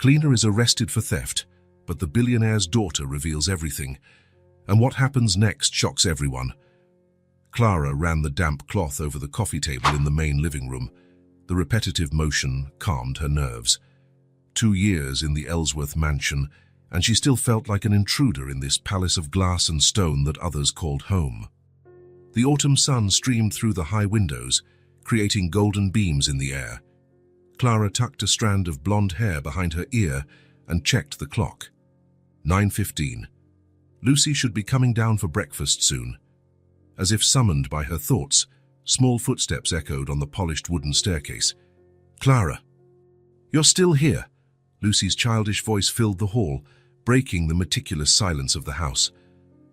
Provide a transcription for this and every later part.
Cleaner is arrested for theft, but the billionaire's daughter reveals everything. And what happens next shocks everyone. Clara ran the damp cloth over the coffee table in the main living room. The repetitive motion calmed her nerves. 2 years in the Ellsworth mansion, and she still felt like an intruder in this palace of glass and stone that others called home. The autumn sun streamed through the high windows, creating golden beams in the air. Clara tucked a strand of blonde hair behind her ear and checked the clock. 9:15. Lucy should be coming down for breakfast soon. As if summoned by her thoughts, small footsteps echoed on the polished wooden staircase. "Clara, you're still here." Lucy's childish voice filled the hall, breaking the meticulous silence of the house.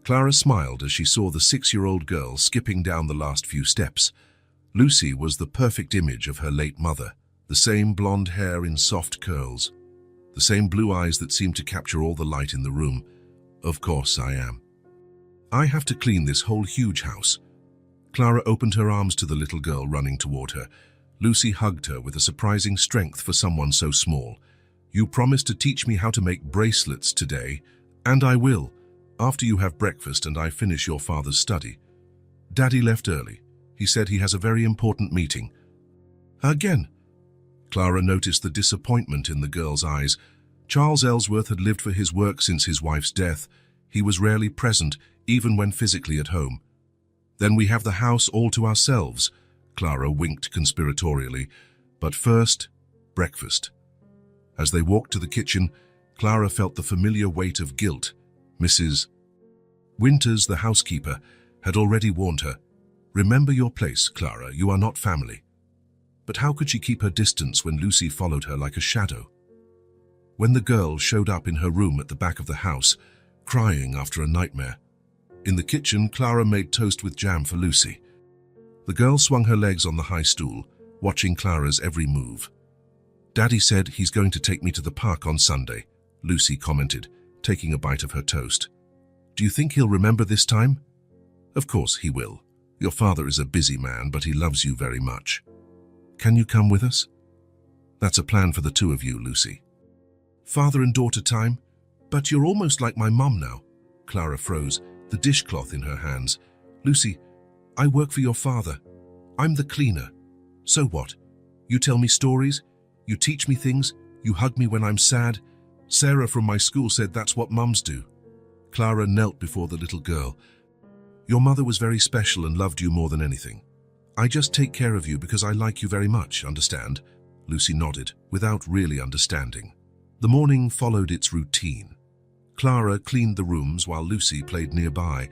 Clara smiled as she saw the 6-year-old girl skipping down the last few steps. Lucy was the perfect image of her late mother, the same blonde hair in soft curls, the same blue eyes that seemed to capture all the light in the room. "Of course I am. I have to clean this whole huge house." Clara opened her arms to the little girl running toward her. Lucy hugged her with a surprising strength for someone so small. "You promised to teach me how to make bracelets today, and I will, after you have breakfast and I finish your father's study." "Daddy left early. He said he has a very important meeting." "Again?" Clara noticed the disappointment in the girl's eyes. Charles Ellsworth had lived for his work since his wife's death. He was rarely present, even when physically at home. "Then we have the house all to ourselves," Clara winked conspiratorially. "But first, breakfast." As they walked to the kitchen, Clara felt the familiar weight of guilt. Mrs. Winters, the housekeeper, had already warned her, "Remember your place, Clara, you are not family." But how could she keep her distance when Lucy followed her like a shadow? When the girl showed up in her room at the back of the house, crying after a nightmare. In the kitchen, Clara made toast with jam for Lucy. The girl swung her legs on the high stool, watching Clara's every move. "Daddy said he's going to take me to the park on Sunday," Lucy commented, taking a bite of her toast. "Do you think he'll remember this time?" "Of course he will. Your father is a busy man, but he loves you very much. Can you come with us?" "That's a plan for the two of you, Lucy." "Father and daughter time? But you're almost like my mum now." Clara froze, the dishcloth in her hands. "Lucy, I work for your father. I'm the cleaner. So what? You tell me stories, you teach me things, you hug me when I'm sad. Sarah from my school said that's what mums do." Clara knelt before the little girl. "Your mother was very special and loved you more than anything. I just take care of you because I like you very much, understand?" Lucy nodded, without really understanding. The morning followed its routine. Clara cleaned the rooms while Lucy played nearby,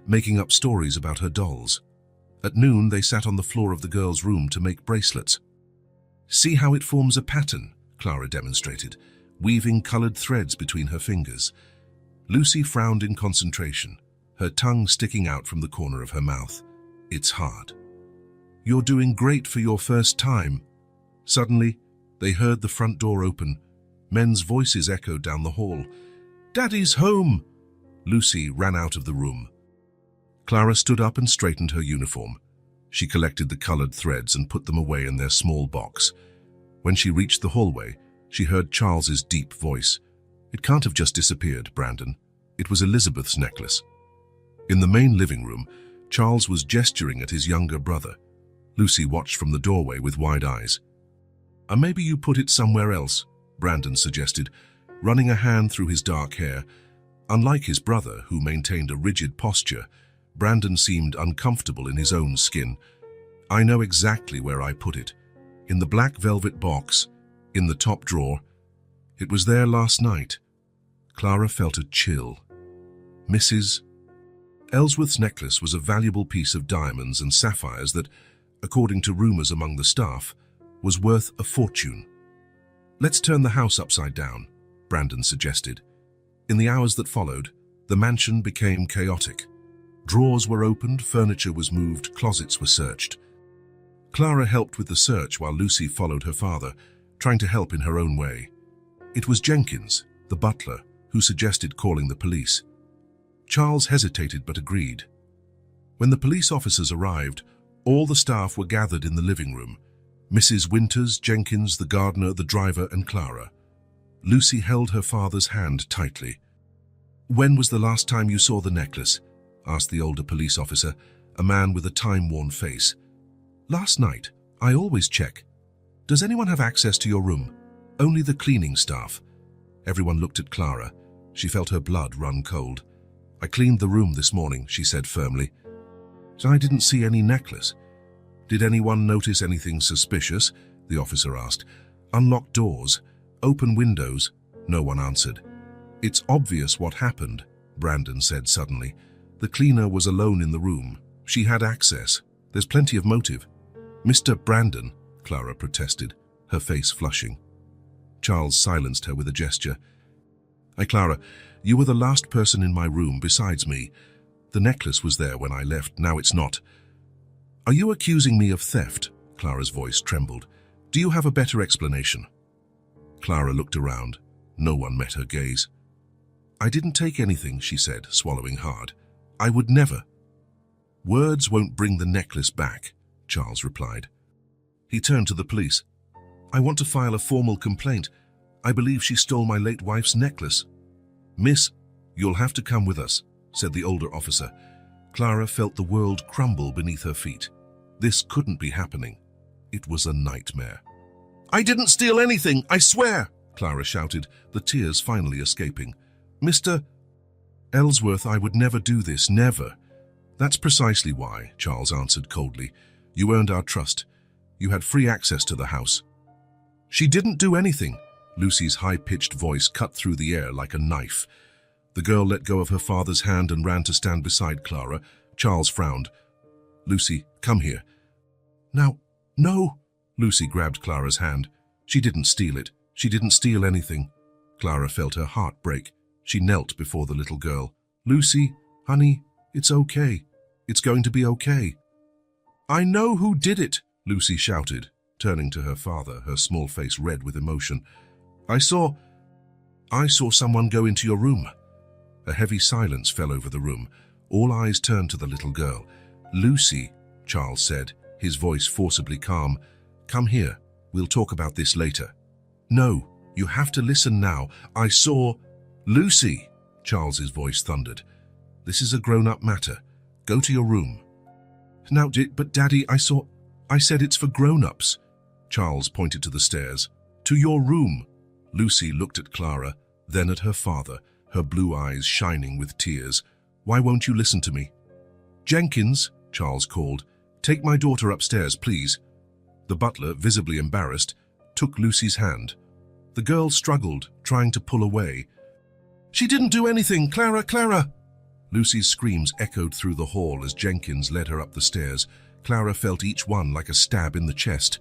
making up stories about her dolls. At noon, they sat on the floor of the girls' room to make bracelets. "See how it forms a pattern," Clara demonstrated, weaving colored threads between her fingers. Lucy frowned in concentration, her tongue sticking out from the corner of her mouth. "It's hard." "You're doing great for your first time." Suddenly, they heard the front door open. Men's voices echoed down the hall. "Daddy's home!" Lucy ran out of the room. Clara stood up and straightened her uniform. She collected the colored threads and put them away in their small box. When she reached the hallway, she heard Charles's deep voice. "It can't have just disappeared, Brandon. It was Elizabeth's necklace." In the main living room, Charles was gesturing at his younger brother. Lucy watched from the doorway with wide eyes. Maybe you put it somewhere else," Brandon suggested, running a hand through his dark hair. Unlike his brother, who maintained a rigid posture, Brandon seemed uncomfortable in his own skin. "I know exactly where I put it. In the black velvet box, in the top drawer. It was there last night." Clara felt a chill. Mrs. Ellsworth's necklace was a valuable piece of diamonds and sapphires that, according to rumors among the staff, was worth a fortune. "Let's turn the house upside down," Brandon suggested. In the hours that followed, the mansion became chaotic. Drawers were opened, furniture was moved, closets were searched. Clara helped with the search while Lucy followed her father, trying to help in her own way. It was Jenkins, the butler, who suggested calling the police. Charles hesitated but agreed. When the police officers arrived, all the staff were gathered in the living room. Mrs. Winters, Jenkins, the gardener, the driver, and Clara. Lucy held her father's hand tightly. "When was the last time you saw the necklace?" asked the older police officer, a man with a time-worn face. "Last night. I always check. Does anyone have access to your room?" "Only the cleaning staff." Everyone looked at Clara. She felt her blood run cold. "I cleaned the room this morning," she said firmly. "I didn't see any necklace." "Did anyone notice anything suspicious?" the officer asked. "Unlocked doors, open windows?" No one answered. "It's obvious what happened," Brandon said suddenly. "The cleaner was alone in the room. She had access. There's plenty of motive." "Mr. Brandon," Clara protested, her face flushing. Charles silenced her with a gesture. Clara, you were the last person in my room besides me. The necklace was there when I left, now it's not." "Are you accusing me of theft?" Clara's voice trembled. "Do you have a better explanation?" Clara looked around. No one met her gaze. "I didn't take anything," she said, swallowing hard. "I would never." "Words won't bring the necklace back," Charles replied. He turned to the police. "I want to file a formal complaint. I believe she stole my late wife's necklace." "Miss, you'll have to come with us," said the older officer. Clara felt the world crumble beneath her feet. This couldn't be happening. It was a nightmare. "I didn't steal anything, I swear!" Clara shouted, the tears finally escaping. "Mr. Ellsworth, I would never do this, never." "That's precisely why," Charles answered coldly. "You earned our trust. You had free access to the house." "She didn't do anything." Lucy's high-pitched voice cut through the air like a knife. The girl let go of her father's hand and ran to stand beside Clara. Charles frowned. "Lucy, come here." "Now, no." Lucy grabbed Clara's hand. "She didn't steal it. She didn't steal anything." Clara felt her heart break. She knelt before the little girl. "Lucy, honey, it's okay. It's going to be okay." "I know who did it," Lucy shouted, turning to her father, her small face red with emotion. I saw someone go into your room." A heavy silence fell over the room. All eyes turned to the little girl. "Lucy," Charles said, his voice forcibly calm, "come here. We'll talk about this later." "No, you have to listen now. I saw—" "Lucy," Charles's voice thundered. "This is a grown-up matter. Go to your room." "Now, but Daddy, I said it's for grown-ups." Charles pointed to the stairs. "To your room." Lucy looked at Clara, then at her father, her blue eyes shining with tears. "Why won't you listen to me?" "Jenkins," Charles called, "take my daughter upstairs, please." The butler, visibly embarrassed, took Lucy's hand. The girl struggled, trying to pull away. "She didn't do anything, Clara, Clara!" Lucy's screams echoed through the hall as Jenkins led her up the stairs. Clara felt each one like a stab in the chest.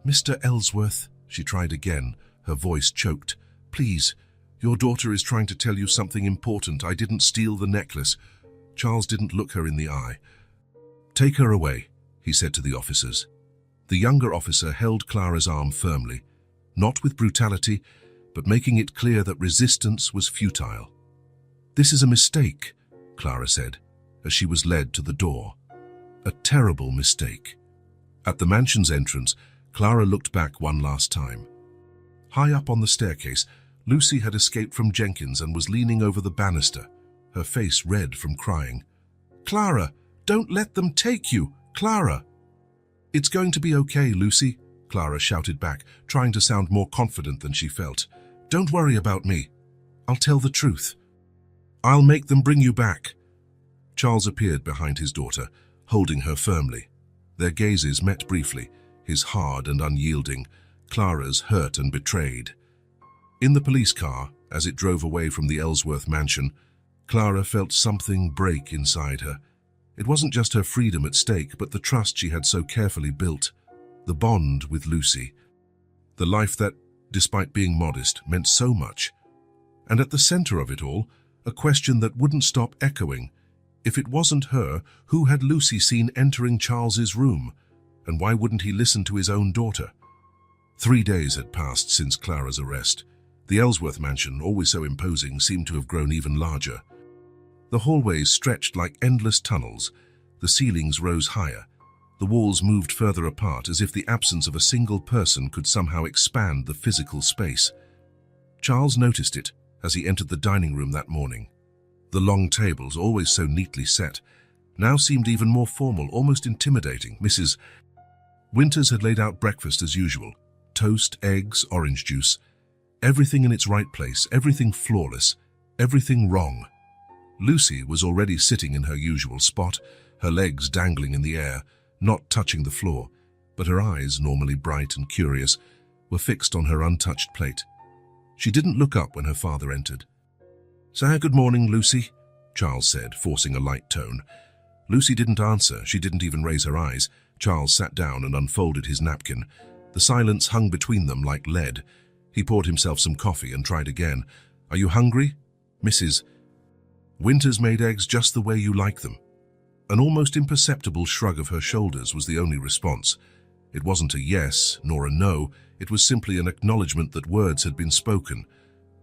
"Mr. Ellsworth," she tried again, her voice choked. "Please, your daughter is trying to tell you something important. I didn't steal the necklace." Charles didn't look her in the eye. "Take her away," he said to the officers. The younger officer held Clara's arm firmly, not with brutality, but making it clear that resistance was futile. "This is a mistake," Clara said, as she was led to the door. "A terrible mistake." At the mansion's entrance, Clara looked back one last time. High up on the staircase, Lucy had escaped from Jenkins and was leaning over the banister, her face red from crying. "Clara, don't let them take you, Clara!" "It's going to be okay, Lucy," Clara shouted back, trying to sound more confident than she felt. "Don't worry about me. I'll tell the truth. I'll make them bring you back." Charles appeared behind his daughter, holding her firmly. Their gazes met briefly, his hard and unyielding, Clara's hurt and betrayed. In the police car, as it drove away from the Ellsworth mansion, Clara felt something break inside her. It wasn't just her freedom at stake, but the trust she had so carefully built, the bond with Lucy, the life that, despite being modest, meant so much. And at the center of it all, a question that wouldn't stop echoing. If it wasn't her, who had Lucy seen entering Charles's room? And why wouldn't he listen to his own daughter? 3 days had passed since Clara's arrest. The Ellsworth mansion, always so imposing, seemed to have grown even larger. The hallways stretched like endless tunnels. The ceilings rose higher. The walls moved further apart, as if the absence of a single person could somehow expand the physical space. Charles noticed it as he entered the dining room that morning. The long tables, always so neatly set, now seemed even more formal, almost intimidating. Mrs. Winters had laid out breakfast as usual. Toast, eggs, orange juice. Everything in its right place, everything flawless, everything wrong. Lucy was already sitting in her usual spot, her legs dangling in the air, not touching the floor, but her eyes, normally bright and curious, were fixed on her untouched plate. She didn't look up when her father entered. "Say good morning, Lucy," Charles said, forcing a light tone. Lucy didn't answer. She didn't even raise her eyes. Charles sat down and unfolded his napkin. The silence hung between them like lead. He poured himself some coffee and tried again. "Are you hungry?" "Mrs. Winters made eggs just the way you like them." An almost imperceptible shrug of her shoulders was the only response. It wasn't a yes nor a no. It was simply an acknowledgement that words had been spoken.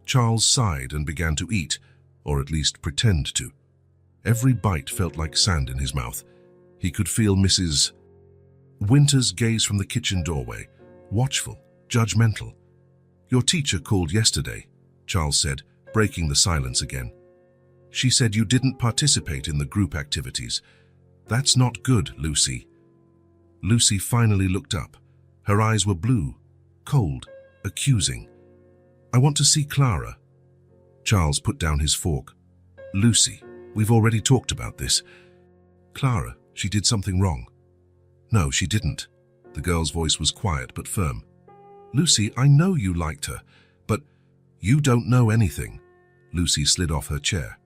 Charles sighed and began to eat, or at least pretend to. Every bite felt like sand in his mouth. He could feel Mrs. Winters' gaze from the kitchen doorway, watchful, judgmental. "Your teacher called yesterday," Charles said, breaking the silence again. "She said you didn't participate in the group activities. That's not good, Lucy." Lucy finally looked up. Her eyes were blue, cold, accusing. "I want to see Clara." Charles put down his fork. "Lucy, we've already talked about this. Clara, she did something wrong." "No, she didn't." The girl's voice was quiet but firm. "Lucy, I know you liked her, but you don't know anything." Lucy slid off her chair.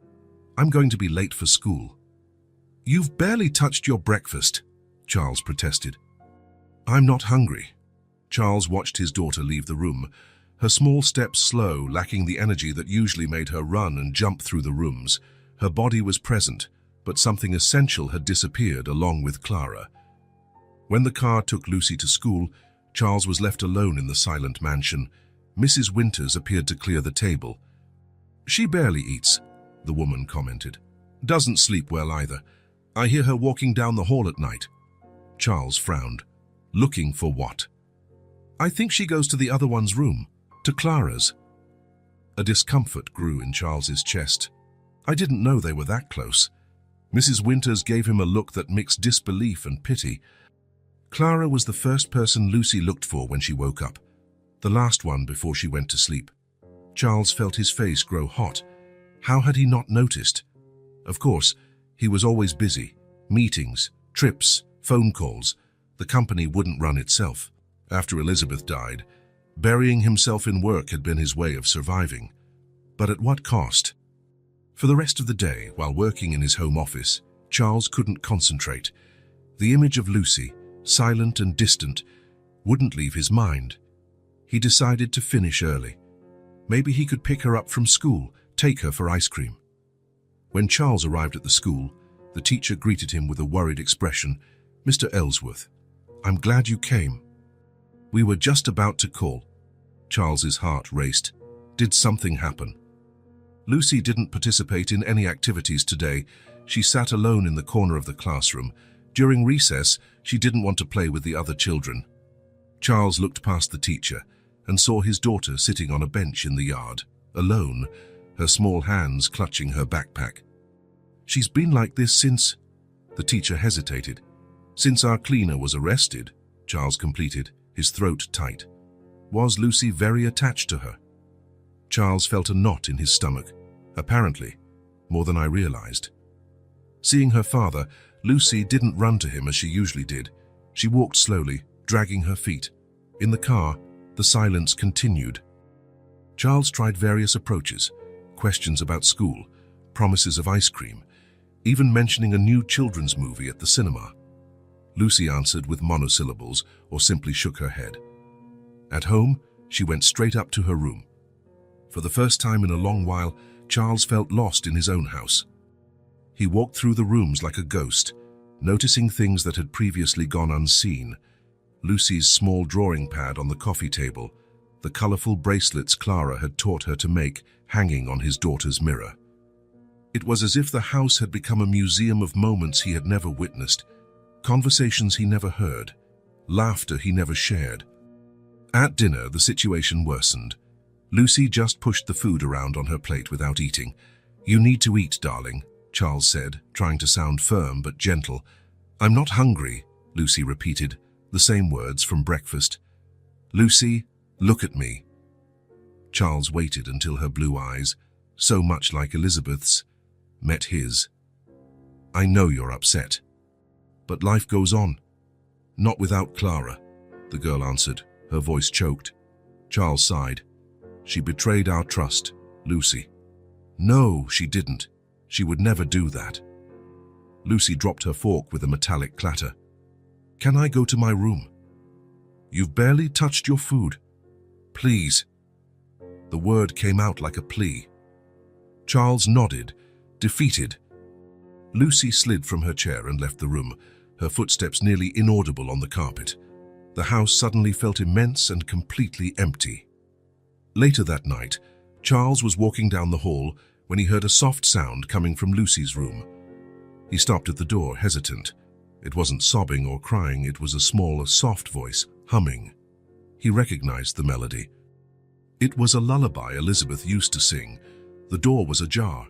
"I'm going to be late for school." "You've barely touched your breakfast," Charles protested. "I'm not hungry." Charles watched his daughter leave the room, her small steps slow, lacking the energy that usually made her run and jump through the rooms. Her body was present, but something essential had disappeared along with Clara. When the car took Lucy to school, Charles was left alone in the silent mansion. Mrs. Winters appeared to clear the table. "She barely eats," the woman commented. "Doesn't sleep well either. I hear her walking down the hall at night." Charles frowned. "Looking for what?" "I think she goes to the other one's room, to Clara's." A discomfort grew in Charles's chest. "I didn't know they were that close." Mrs. Winters gave him a look that mixed disbelief and pity. Clara was the first person Lucy looked for when she woke up, the last one before she went to sleep. Charles felt his face grow hot. How had he not noticed? Of course, he was always busy. Meetings, trips, phone calls. The company wouldn't run itself. After Elizabeth died, burying himself in work had been his way of surviving. But at what cost? For the rest of the day, while working in his home office, Charles couldn't concentrate. The image of Lucy, silent and distant, wouldn't leave his mind. He decided to finish early. Maybe he could pick her up from school, take her for ice cream. When Charles arrived at the school, the teacher greeted him with a worried expression. "Mr. Ellsworth, I'm glad you came. We were just about to call." Charles's heart raced. Did something happen? Lucy didn't participate in any activities today. She sat alone in the corner of the classroom. During recess, she didn't want to play with the other children. Charles looked past the teacher and saw his daughter sitting on a bench in the yard, alone, her small hands clutching her backpack. "She's been like this since—" The teacher hesitated. "Since our cleaner was arrested," Charles completed, his throat tight. Was Lucy very attached to her? Charles felt a knot in his stomach. Apparently, more than I realized. Seeing her father, Lucy didn't run to him as she usually did. She walked slowly, dragging her feet. In the car, the silence continued. Charles tried various approaches, questions about school, promises of ice cream, even mentioning a new children's movie at the cinema. Lucy answered with monosyllables or simply shook her head. At home, she went straight up to her room. For the first time in a long while, Charles felt lost in his own house. He walked through the rooms like a ghost, noticing things that had previously gone unseen. Lucy's small drawing pad on the coffee table, the colorful bracelets Clara had taught her to make hanging on his daughter's mirror. It was as if the house had become a museum of moments he had never witnessed, conversations he never heard, laughter he never shared. At dinner, the situation worsened. Lucy just pushed the food around on her plate without eating. "You need to eat, darling," Charles said, trying to sound firm but gentle. "I'm not hungry," Lucy repeated, the same words from breakfast. "Lucy, look at me." Charles waited until her blue eyes, so much like Elizabeth's, met his. "I know you're upset, but life goes on. Not without Clara," the girl answered, her voice choked. Charles sighed. "She betrayed our trust, Lucy." "No, she didn't. She would never do that." Lucy dropped her fork with a metallic clatter. "Can I go to my room?" "You've barely touched your food. Please." The word came out like a plea. Charles nodded, defeated. Lucy slid from her chair and left the room, her footsteps nearly inaudible on the carpet. The house suddenly felt immense and completely empty. Later that night, Charles was walking down the hall when he heard a soft sound coming from Lucy's room. He stopped at the door, hesitant. It wasn't sobbing or crying, it was a small, soft voice, humming. He recognized the melody. It was a lullaby Elizabeth used to sing. The door was ajar.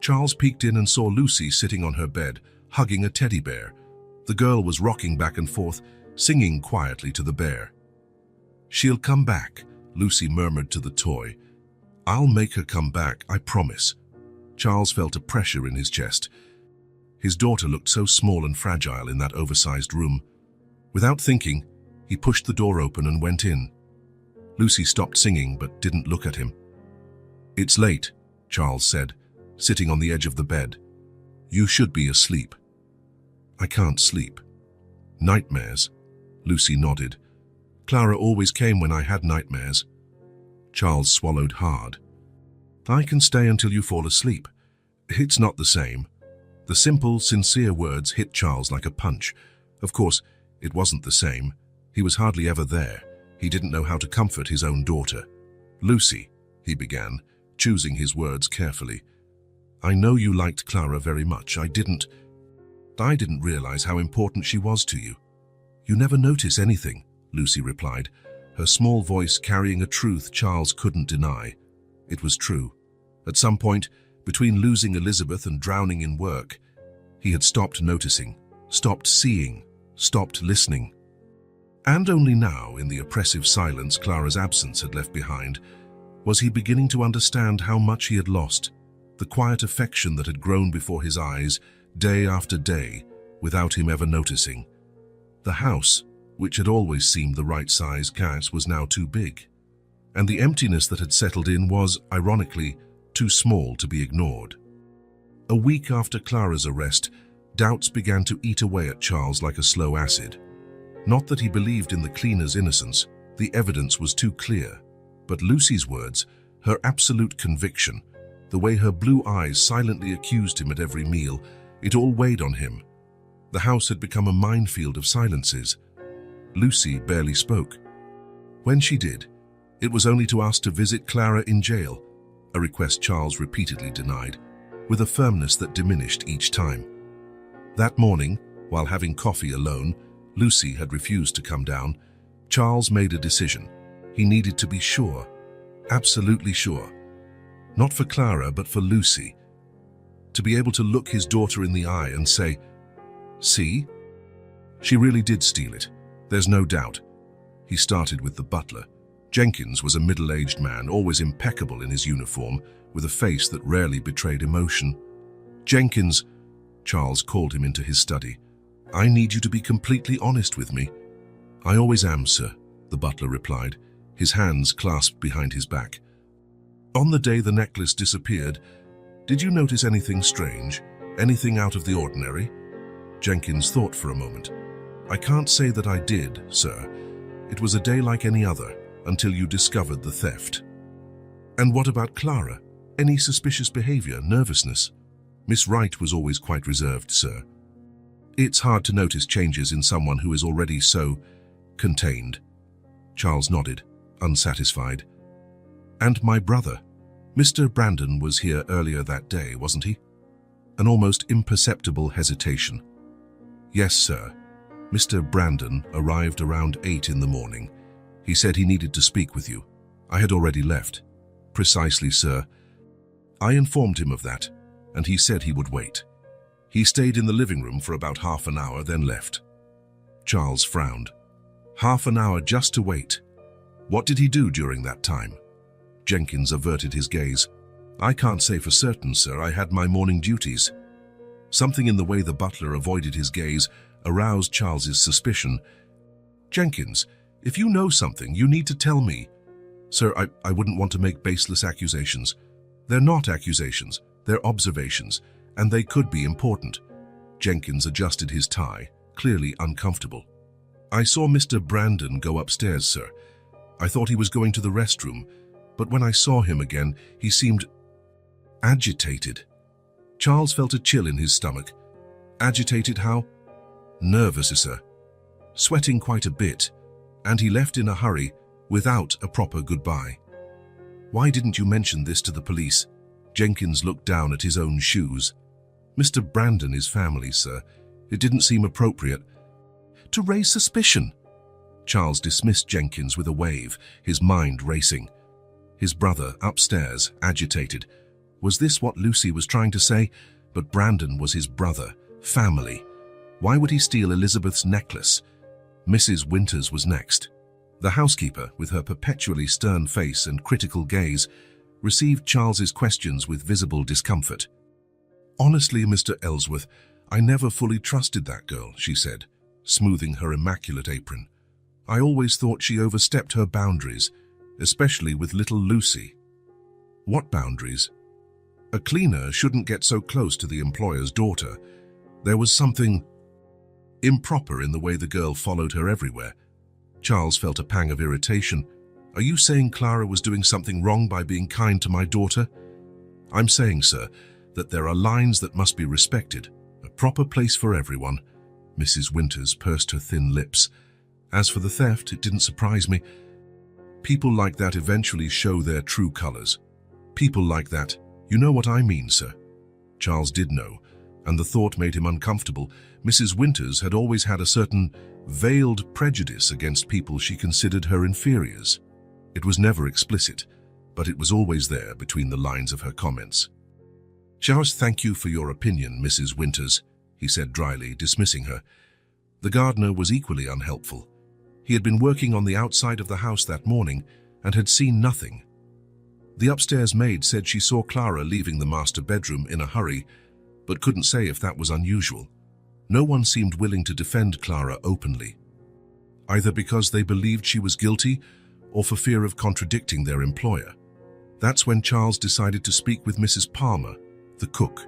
Charles peeked in and saw Lucy sitting on her bed, hugging a teddy bear. The girl was rocking back and forth, singing quietly to the bear. "She'll come back," Lucy murmured to the toy. "I'll make her come back, I promise." Charles felt a pressure in his chest. His daughter looked so small and fragile in that oversized room. Without thinking, he pushed the door open and went in. Lucy stopped singing but didn't look at him. "It's late," Charles said, sitting on the edge of the bed. "You should be asleep." "I can't sleep." "Nightmares?" Lucy nodded. "Clara always came when I had nightmares." Charles swallowed hard. "I can stay until you fall asleep. It's not the same." The simple, sincere words hit Charles like a punch. Of course, it wasn't the same. He was hardly ever there. He didn't know how to comfort his own daughter. "Lucy," he began, choosing his words carefully. "I know you liked Clara very much. I didn't realize how important she was to you." "You never notice anything," Lucy replied, her small voice carrying a truth Charles couldn't deny. It was true. At some point, between losing Elizabeth and drowning in work, he had stopped noticing, stopped seeing, stopped listening. And only now, in the oppressive silence Clara's absence had left behind, was he beginning to understand how much he had lost, the quiet affection that had grown before his eyes, day after day, without him ever noticing. The house, which had always seemed the right size, was now too big, and the emptiness that had settled in was, ironically, too small to be ignored. A week after Clara's arrest, doubts began to eat away at Charles like a slow acid. Not that he believed in the cleaner's innocence, the evidence was too clear, but Lucy's words, her absolute conviction, the way her blue eyes silently accused him at every meal, it all weighed on him. The house had become a minefield of silences. Lucy barely spoke. When she did, it was only to ask to visit Clara in jail, a request Charles repeatedly denied, with a firmness that diminished each time. That morning, while having coffee alone, Lucy had refused to come down. Charles made a decision. He needed to be sure, absolutely sure. Not for Clara, but for Lucy. To be able to look his daughter in the eye and say, "See? She really did steal it. There's no doubt." He started with the butler. Jenkins was a middle-aged man, always impeccable in his uniform, with a face that rarely betrayed emotion. "Jenkins," Charles called him into his study, "I need you to be completely honest with me." "I always am, sir," the butler replied, his hands clasped behind his back. "On the day the necklace disappeared, did you notice anything strange, anything out of the ordinary?" Jenkins thought for a moment. "I can't say that I did, sir. It was a day like any other, until you discovered the theft." "And what about Clara? Any suspicious behavior, nervousness?" "Miss Wright was always quite reserved, sir." "It's hard to notice changes in someone who is already so contained." Charles nodded, unsatisfied. "And my brother, Mr. Brandon, was here earlier that day, wasn't he?" An almost imperceptible hesitation. "Yes, sir. Mr. Brandon arrived around 8 in the morning. He said he needed to speak with you. I had already left. Precisely, sir. I informed him of that, and he said he would wait. He stayed in the living room for about half an hour, then left. Charles frowned. Half an hour just to wait. What did he do during that time? Jenkins averted his gaze. I can't say for certain, sir. I had my morning duties. Something in the way the butler avoided his gaze aroused Charles's suspicion. Jenkins, if you know something, you need to tell me. Sir, I wouldn't want to make baseless accusations. They're not accusations, they're observations, and they could be important. Jenkins adjusted his tie, clearly uncomfortable. I saw Mr. Brandon go upstairs, sir. I thought he was going to the restroom, but when I saw him again, he seemed agitated. Charles felt a chill in his stomach. Agitated how? Nervous, sir. Sweating quite a bit, and he left in a hurry without a proper goodbye. Why didn't you mention this to the police? Jenkins looked down at his own shoes. Mr. Brandon is family, sir. It didn't seem appropriate. To raise suspicion. Charles dismissed Jenkins with a wave, his mind racing. His brother, upstairs, agitated. Was this what Lucy was trying to say? But Brandon was his brother, family. Why would he steal Elizabeth's necklace? Mrs. Winters was next. The housekeeper, with her perpetually stern face and critical gaze, received Charles's questions with visible discomfort. Honestly, Mr. Ellsworth, I never fully trusted that girl, she said, smoothing her immaculate apron. I always thought she overstepped her boundaries, especially with little Lucy. What boundaries? A cleaner shouldn't get so close to the employer's daughter. There was something improper in the way the girl followed her everywhere. Charles felt a pang of irritation. Are you saying Clara was doing something wrong by being kind to my daughter? I'm saying, sir, that there are lines that must be respected, a proper place for everyone. Mrs. Winters pursed her thin lips. As for the theft, it didn't surprise me. People like that eventually show their true colors. People like that, you know what I mean, sir. Charles did know, and the thought made him uncomfortable. Mrs. Winters had always had a certain veiled prejudice against people she considered her inferiors. It was never explicit, but it was always there between the lines of her comments. Charles, thank you for your opinion, Mrs. Winters, he said dryly, dismissing her. The gardener was equally unhelpful. He had been working on the outside of the house that morning and had seen nothing. The upstairs maid said she saw Clara leaving the master bedroom in a hurry, but couldn't say if that was unusual. No one seemed willing to defend Clara openly, either because they believed she was guilty or for fear of contradicting their employer. That's when Charles decided to speak with Mrs. Palmer, the cook.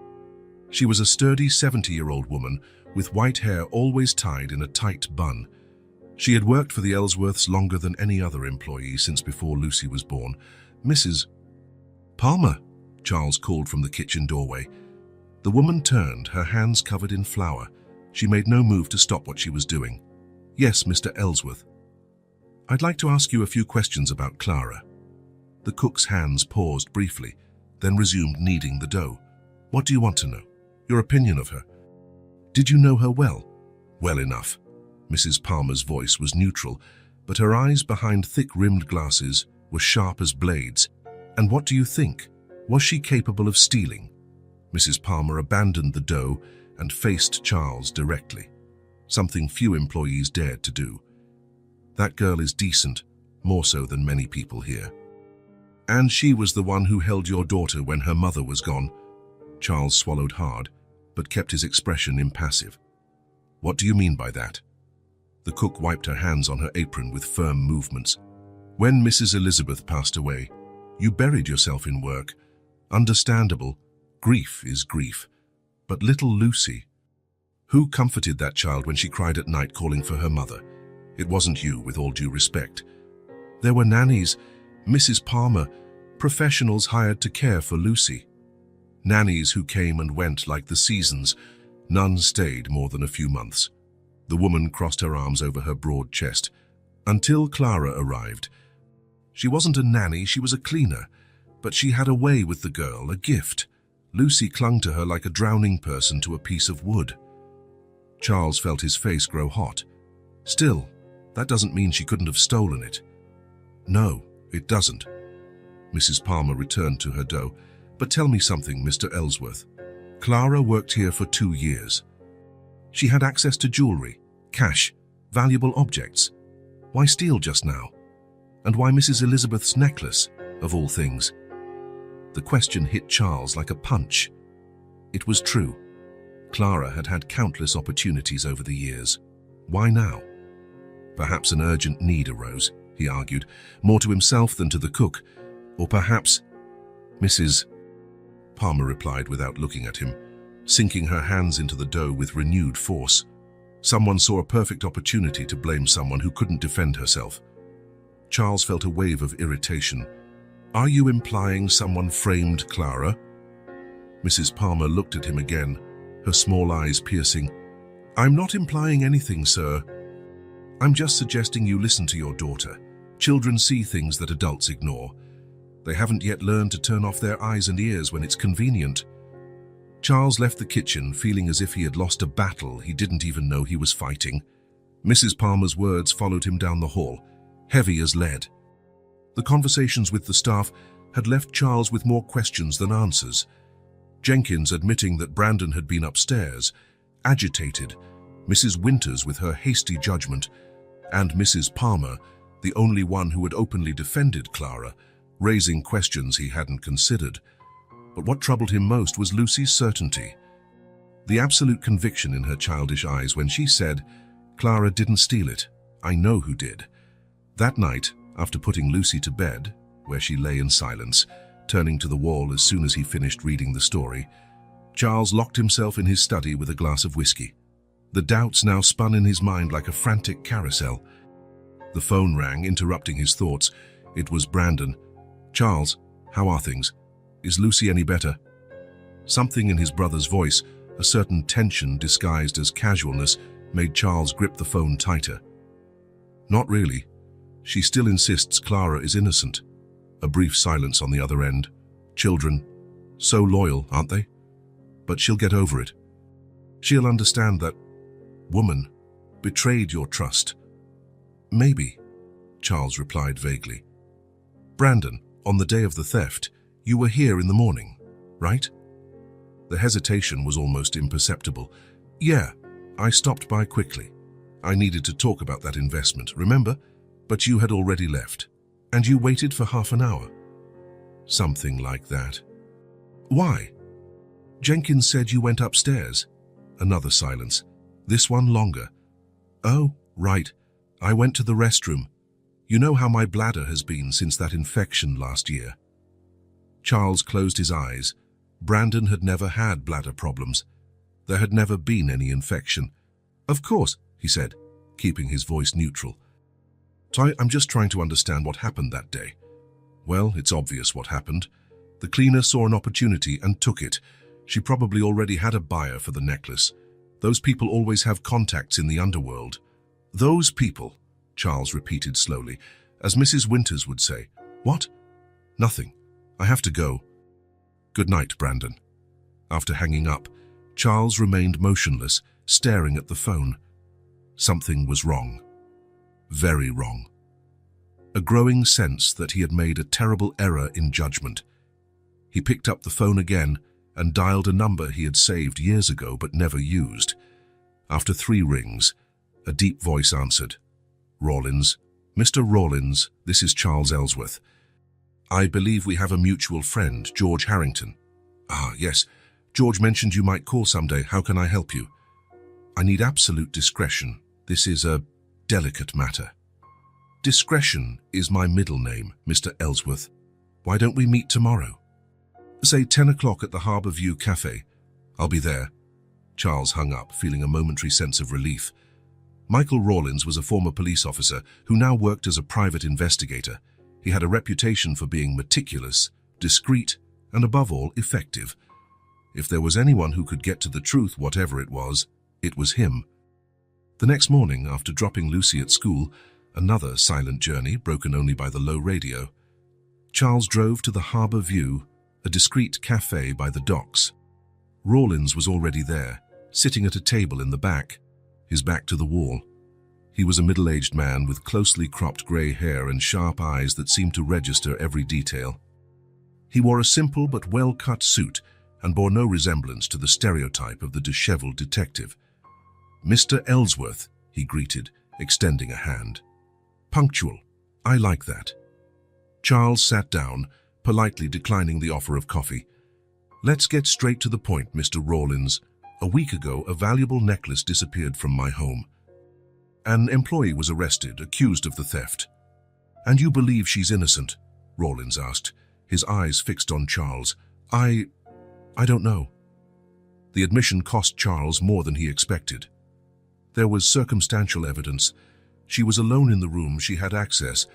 She was a sturdy 70-year-old woman with white hair always tied in a tight bun. She had worked for the Ellsworths longer than any other employee since before Lucy was born. Mrs. Palmer, Charles called from the kitchen doorway. The woman turned, her hands covered in flour. She made no move to stop what she was doing. Yes, Mr. Ellsworth. I'd like to ask you a few questions about Clara. The cook's hands paused briefly, then resumed kneading the dough. What do you want to know? Your opinion of her? Did you know her well? Well enough. Mrs. Palmer's voice was neutral, but her eyes behind thick-rimmed glasses were sharp as blades. And what do you think? Was she capable of stealing? Mrs. Palmer abandoned the dough and faced Charles directly, something few employees dared to do. That girl is decent, more so than many people here. And she was the one who held your daughter when her mother was gone. Charles swallowed hard, but kept his expression impassive. What do you mean by that? The cook wiped her hands on her apron with firm movements. When Mrs. Elizabeth passed away, you buried yourself in work. Understandable. Grief is grief. But little Lucy, who comforted that child when she cried at night calling for her mother? It wasn't you, with all due respect. There were nannies, Mrs. Palmer, professionals hired to care for Lucy. Nannies who came and went like the seasons. None stayed more than a few months. The woman crossed her arms over her broad chest. Until Clara arrived. She wasn't a nanny, she was a cleaner. But she had a way with the girl, a gift. Lucy clung to her like a drowning person to a piece of wood. Charles felt his face grow hot. Still, that doesn't mean she couldn't have stolen it. No, It doesn't. Mrs. Palmer returned to her dough. But tell me something, Mr. Ellsworth. Clara worked here for 2 years. She had access to jewelry, cash, valuable objects. Why steal just now? And why Mrs. Elizabeth's necklace, of all things? The question hit Charles like a punch. It was true. Clara had had countless opportunities over the years. Why now? Perhaps an urgent need arose, he argued, more to himself than to the cook. Or perhaps... Mrs. Palmer replied without looking at him, sinking her hands into the dough with renewed force. Someone saw a perfect opportunity to blame someone who couldn't defend herself. Charles felt a wave of irritation. Are you implying someone framed Clara? Mrs. Palmer looked at him again, her small eyes piercing. I'm not implying anything, sir. I'm just suggesting you listen to your daughter. Children see things that adults ignore. They haven't yet learned to turn off their eyes and ears when it's convenient. Charles left the kitchen feeling as if he had lost a battle he didn't even know he was fighting. Mrs. Palmer's words followed him down the hall, heavy as lead. The conversations with the staff had left Charles with more questions than answers. Jenkins admitting that Brandon had been upstairs, agitated, Mrs. Winters with her hasty judgment, and Mrs. Palmer, the only one who had openly defended Clara, raising questions he hadn't considered. But what troubled him most was Lucy's certainty. The absolute conviction in her childish eyes when she said, Clara didn't steal it. I know who did. That night, after putting Lucy to bed, where she lay in silence, turning to the wall as soon as he finished reading the story, Charles locked himself in his study with a glass of whiskey. The doubts now spun in his mind like a frantic carousel. The phone rang, interrupting his thoughts. It was Brandon. Charles, how are things? Is Lucy any better? Something in his brother's voice, a certain tension disguised as casualness, made Charles grip the phone tighter. Not really. She still insists Clara is innocent. A brief silence on the other end. Children, so loyal, aren't they? But she'll get over it. She'll understand that woman betrayed your trust. Maybe, Charles replied vaguely. Brandon, on the day of the theft, you were here in the morning, right? The hesitation was almost imperceptible. Yeah, I stopped by quickly. I needed to talk about that investment, remember? But you had already left, and you waited for half an hour. Something like that. Why? Jenkins said you went upstairs. Another silence. This one longer. Oh, right. I went to the restroom. You know how my bladder has been since that infection last year. Charles closed his eyes. Brandon had never had bladder problems. There had never been any infection. Of course, he said, keeping his voice neutral. I'm just trying to understand what happened that day. Well, it's obvious what happened. The cleaner saw an opportunity and took it. She probably already had a buyer for the necklace. Those people always have contacts in the underworld. Those people, Charles repeated slowly, as Mrs. Winters would say. What? Nothing. I have to go. Good night, Brandon. After hanging up, Charles remained motionless, staring at the phone. Something was wrong. Very wrong. A growing sense that he had made a terrible error in judgment. He picked up the phone again and dialed a number he had saved years ago but never used. After 3 rings, a deep voice answered. Rawlins. Mr. Rawlins, this is Charles Ellsworth. I believe we have a mutual friend, George Harrington. Ah, yes. George mentioned you might call someday. How can I help you? I need absolute discretion. This is a delicate matter. Discretion is my middle name, Mr. Ellsworth. Why don't we meet tomorrow? Say 10 o'clock at the Harbour View Cafe. I'll be there. Charles hung up, feeling a momentary sense of relief. Michael Rawlins was a former police officer who now worked as a private investigator. He had a reputation for being meticulous, discreet, and above all, effective. If there was anyone who could get to the truth, whatever it was him. The next morning, after dropping Lucy at school, another silent journey broken only by the low radio, Charles drove to the Harbour View, a discreet cafe by the docks. Rawlins was already there, sitting at a table in the back, his back to the wall. He was a middle-aged man with closely cropped grey hair and sharp eyes that seemed to register every detail. He wore a simple but well-cut suit and bore no resemblance to the stereotype of the disheveled detective. "Mr. Ellsworth," he greeted, extending a hand. "Punctual. I like that." Charles sat down, politely declining the offer of coffee. "Let's get straight to the point, Mr. Rawlins. A week ago, a valuable necklace disappeared from my home. An employee was arrested, accused of the theft." "And you believe she's innocent?" Rawlins asked, his eyes fixed on Charles. I don't know." The admission cost Charles more than he expected. "There was circumstantial evidence. She was alone in the room, she had access,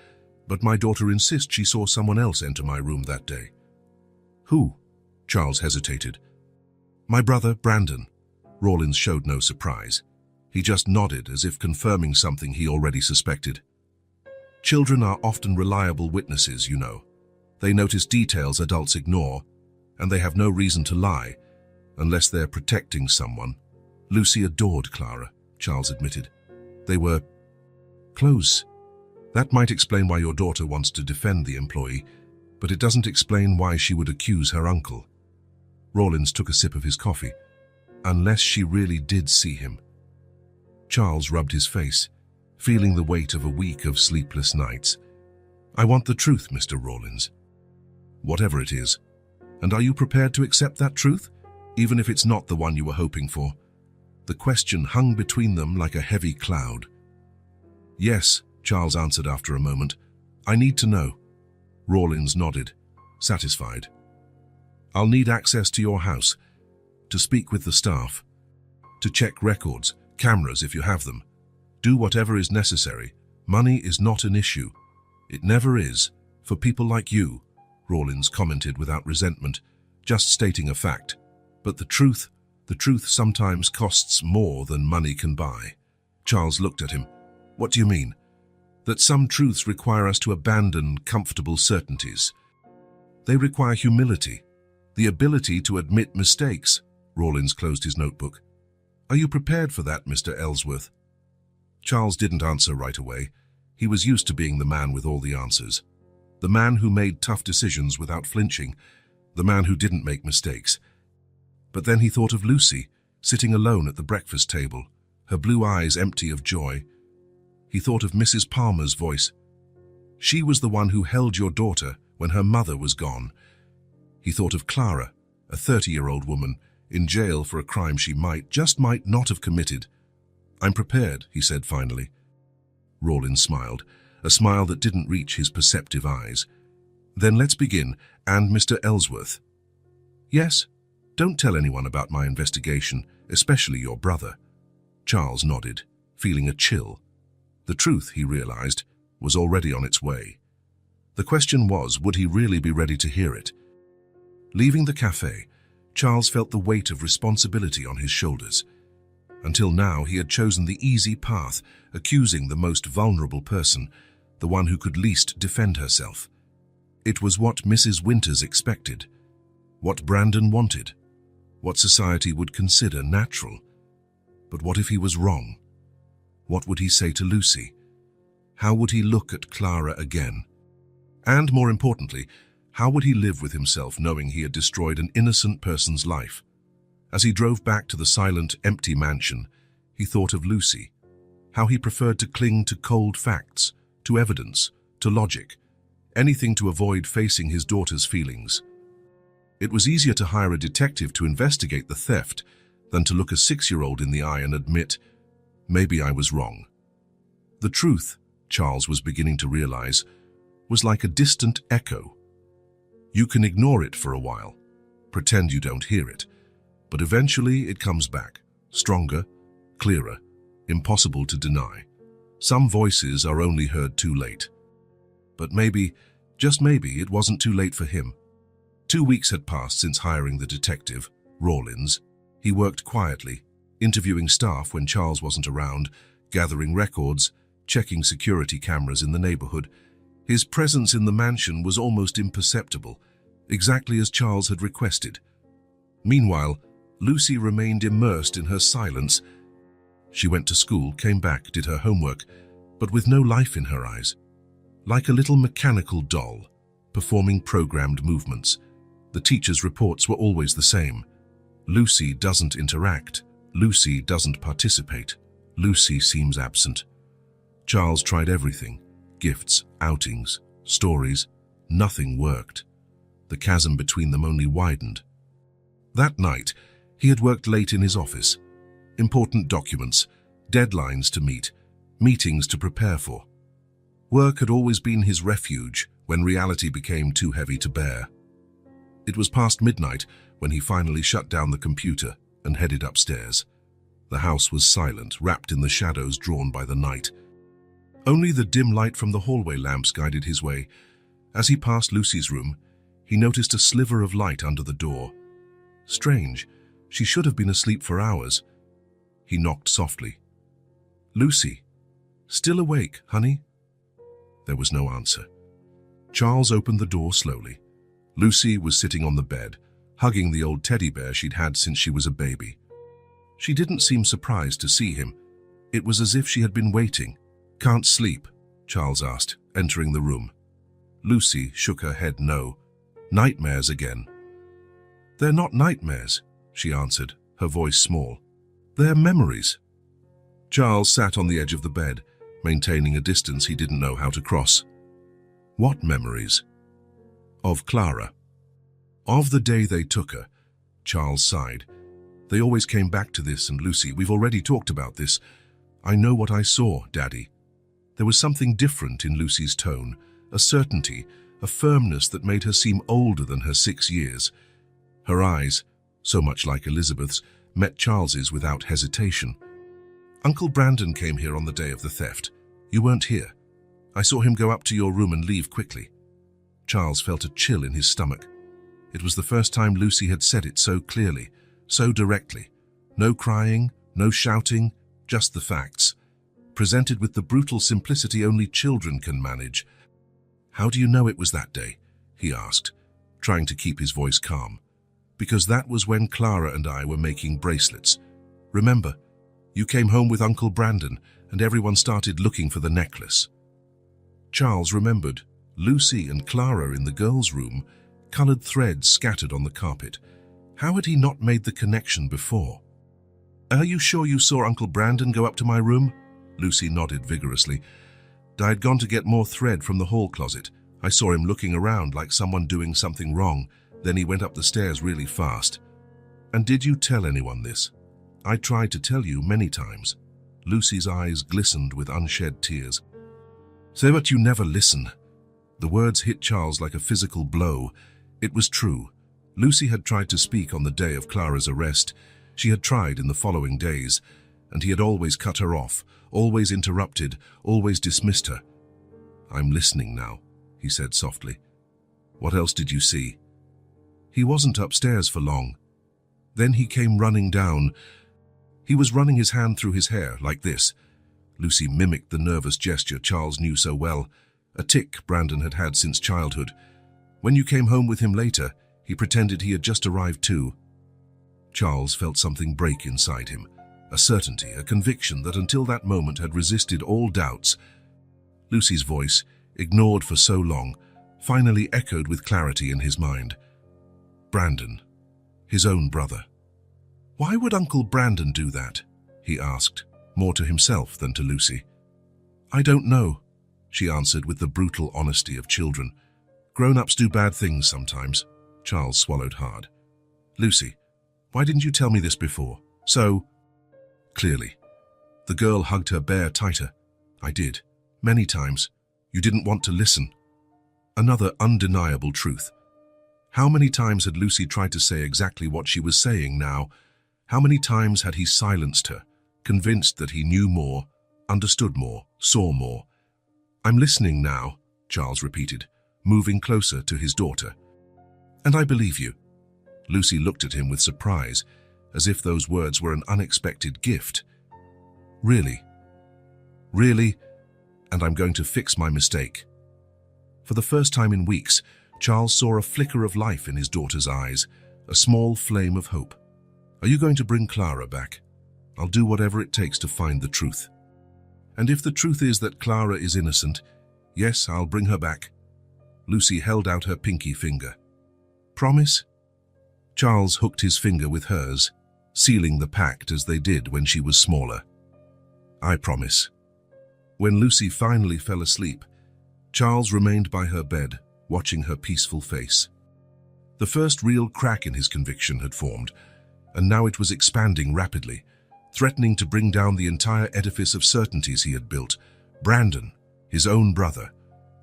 but my daughter insists she saw someone else enter my room that day." "Who?" Charles hesitated. "My brother, Brandon." Rawlins showed no surprise. He just nodded as if confirming something he already suspected. "Children are often reliable witnesses, you know. They notice details adults ignore, and they have no reason to lie, unless they're protecting someone." "Lucy adored Clara," Charles admitted. "They were close. That might explain why your daughter wants to defend the employee, but it doesn't explain why she would accuse her uncle." Rawlins took a sip of his coffee. "Unless she really did see him." Charles rubbed his face, feeling the weight of a week of sleepless nights. "I want the truth, Mr. Rawlins. Whatever it is. And are you prepared to accept that truth, even if it's not the one you were hoping for?" The question hung between them like a heavy cloud. "Yes," Charles answered after a moment. "I need to know." Rawlins nodded, satisfied. "I'll need access to your house, to speak with the staff, to check records, cameras if you have them. Do whatever is necessary. Money is not an issue. It never is, for people like you," Rawlins commented without resentment, just stating a fact. "But the truth sometimes costs more than money can buy." Charles looked at him. "What do you mean?" "That some truths require us to abandon comfortable certainties. They require humility, the ability to admit mistakes." Rawlins closed his notebook. "Are you prepared for that, Mr. Ellsworth?" Charles didn't answer right away. He was used to being the man with all the answers. The man who made tough decisions without flinching. The man who didn't make mistakes. But then he thought of Lucy, sitting alone at the breakfast table, her blue eyes empty of joy. He thought of Mrs. Palmer's voice. "She was the one who held your daughter when her mother was gone." He thought of Clara, a 30-year-old woman, in jail for a crime she just might not have committed. "I'm prepared," he said finally. Rawlins smiled, a smile that didn't reach his perceptive eyes. "Then let's begin. And Mr. Ellsworth." "Yes? Don't tell anyone about my investigation, especially your brother." Charles nodded, feeling a chill. The truth, he realized, was already on its way. The question was, would he really be ready to hear it? Leaving the cafe, Charles felt the weight of responsibility on his shoulders. Until now, he had chosen the easy path, accusing the most vulnerable person, the one who could least defend herself. It was what Mrs. Winters expected, what Brandon wanted, what society would consider natural. But what if he was wrong? What would he say to Lucy? How would he look at Clara again? And more importantly, how would he live with himself knowing he had destroyed an innocent person's life? As he drove back to the silent, empty mansion, he thought of Lucy, how he preferred to cling to cold facts, to evidence, to logic, anything to avoid facing his daughter's feelings. It was easier to hire a detective to investigate the theft than to look a 6-year-old in the eye and admit, maybe I was wrong. The truth, Charles was beginning to realize, was like a distant echo. You can ignore it for a while, pretend you don't hear it, but eventually it comes back, stronger, clearer, impossible to deny. Some voices are only heard too late. But maybe, just maybe, it wasn't too late for him. 2 weeks had passed since hiring the detective, Rawlins. He worked quietly, interviewing staff when Charles wasn't around, gathering records, checking security cameras in the neighborhood. His presence in the mansion was almost imperceptible, exactly as Charles had requested. Meanwhile, Lucy remained immersed in her silence. She went to school, came back, did her homework, but with no life in her eyes. Like a little mechanical doll, performing programmed movements. The teacher's reports were always the same. Lucy doesn't interact. Lucy doesn't participate. Lucy seems absent. Charles tried everything. Gifts, outings, stories. Nothing worked. The chasm between them only widened. That night, he had worked late in his office. Important documents, deadlines to meet, meetings to prepare for. Work had always been his refuge when reality became too heavy to bear. It was past midnight when he finally shut down the computer and headed upstairs. The house was silent, wrapped in the shadows drawn by the night. Only the dim light from the hallway lamps guided his way. As he passed Lucy's room, he noticed a sliver of light under the door. Strange, she should have been asleep for hours. He knocked softly. "Lucy, still awake, honey?" There was no answer. Charles opened the door slowly. Lucy was sitting on the bed, hugging the old teddy bear she'd had since she was a baby. She didn't seem surprised to see him. It was as if she had been waiting. "Can't sleep?" Charles asked, entering the room. Lucy shook her head no. "Nightmares again." "They're not nightmares," she answered, her voice small. "They're memories." Charles sat on the edge of the bed, maintaining a distance he didn't know how to cross. "What memories?" "Of Clara." "Of the day they took her," Charles sighed. "They always came back to this, and Lucy, we've already talked about this. I know what I saw, Daddy." There was something different in Lucy's tone, a certainty, a firmness that made her seem older than her 6 years. Her eyes, so much like Elizabeth's, met Charles's without hesitation. "Uncle Brandon came here on the day of the theft. You weren't here. I saw him go up to your room and leave quickly." Charles felt a chill in his stomach. It was the first time Lucy had said it so clearly, so directly. No crying, no shouting, just the facts, presented with the brutal simplicity only children can manage. "How do you know it was that day?" he asked, trying to keep his voice calm. "Because that was when Clara and I were making bracelets. Remember, you came home with Uncle Brandon, and everyone started looking for the necklace." Charles remembered Lucy and Clara in the girls' room, colored threads scattered on the carpet. How had he not made the connection before? "Are you sure you saw Uncle Brandon go up to my room?" Lucy nodded vigorously. "I had gone to get more thread from the hall closet. I saw him looking around like someone doing something wrong. Then he went up the stairs really fast." "And did you tell anyone this?" "I tried to tell you many times." Lucy's eyes glistened with unshed tears. "Say, but you never listen." The words hit Charles like a physical blow. It was true. Lucy had tried to speak on the day of Clara's arrest. She had tried in the following days, and he had always cut her off, always interrupted, always dismissed her. "I'm listening now," he said softly. "What else did you see?" "He wasn't upstairs for long. Then he came running down. He was running his hand through his hair, like this." Lucy mimicked the nervous gesture Charles knew so well, a tic Brandon had had since childhood. "When you came home with him later, he pretended he had just arrived too." Charles felt something break inside him, a certainty, a conviction that until that moment had resisted all doubts. Lucy's voice, ignored for so long, finally echoed with clarity in his mind. Brandon, his own brother. "Why would Uncle Brandon do that?" he asked, more to himself than to Lucy. "I don't know," she answered with the brutal honesty of children. "Grown-ups do bad things sometimes." Charles swallowed hard. "Lucy, why didn't you tell me this before?" "So..." Clearly. The girl hugged her bear tighter. "I did. Many times. You didn't want to listen." Another undeniable truth. How many times had Lucy tried to say exactly what she was saying now? How many times had he silenced her, convinced that he knew more, understood more, saw more? "I'm listening now," Charles repeated, moving closer to his daughter. "And I believe you." Lucy looked at him with surprise, as if those words were an unexpected gift. "Really? Really? And I'm going to fix my mistake." For the first time in weeks, Charles saw a flicker of life in his daughter's eyes, a small flame of hope. "Are you going to bring Clara back?" I'll do whatever it takes to find the truth. And if the truth is that Clara is innocent, yes, I'll bring her back. Lucy held out her pinky finger. Promise? Charles hooked his finger with hers, sealing the pact as they did when she was smaller. I promise. When Lucy finally fell asleep, Charles remained by her bed, watching her peaceful face. The first real crack in his conviction had formed, and now it was expanding rapidly, threatening to bring down the entire edifice of certainties he had built. Brandon, his own brother,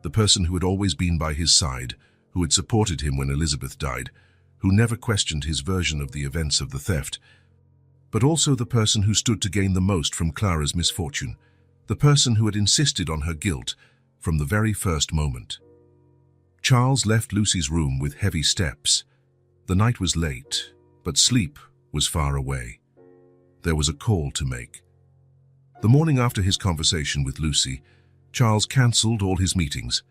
the person who had always been by his side, who had supported him when Elizabeth died, who never questioned his version of the events of the theft, but also the person who stood to gain the most from Clara's misfortune, the person who had insisted on her guilt from the very first moment. Charles left Lucy's room with heavy steps. The night was late, but sleep was far away. There was a call to make. The morning after his conversation with Lucy, Charles cancelled all his meetings.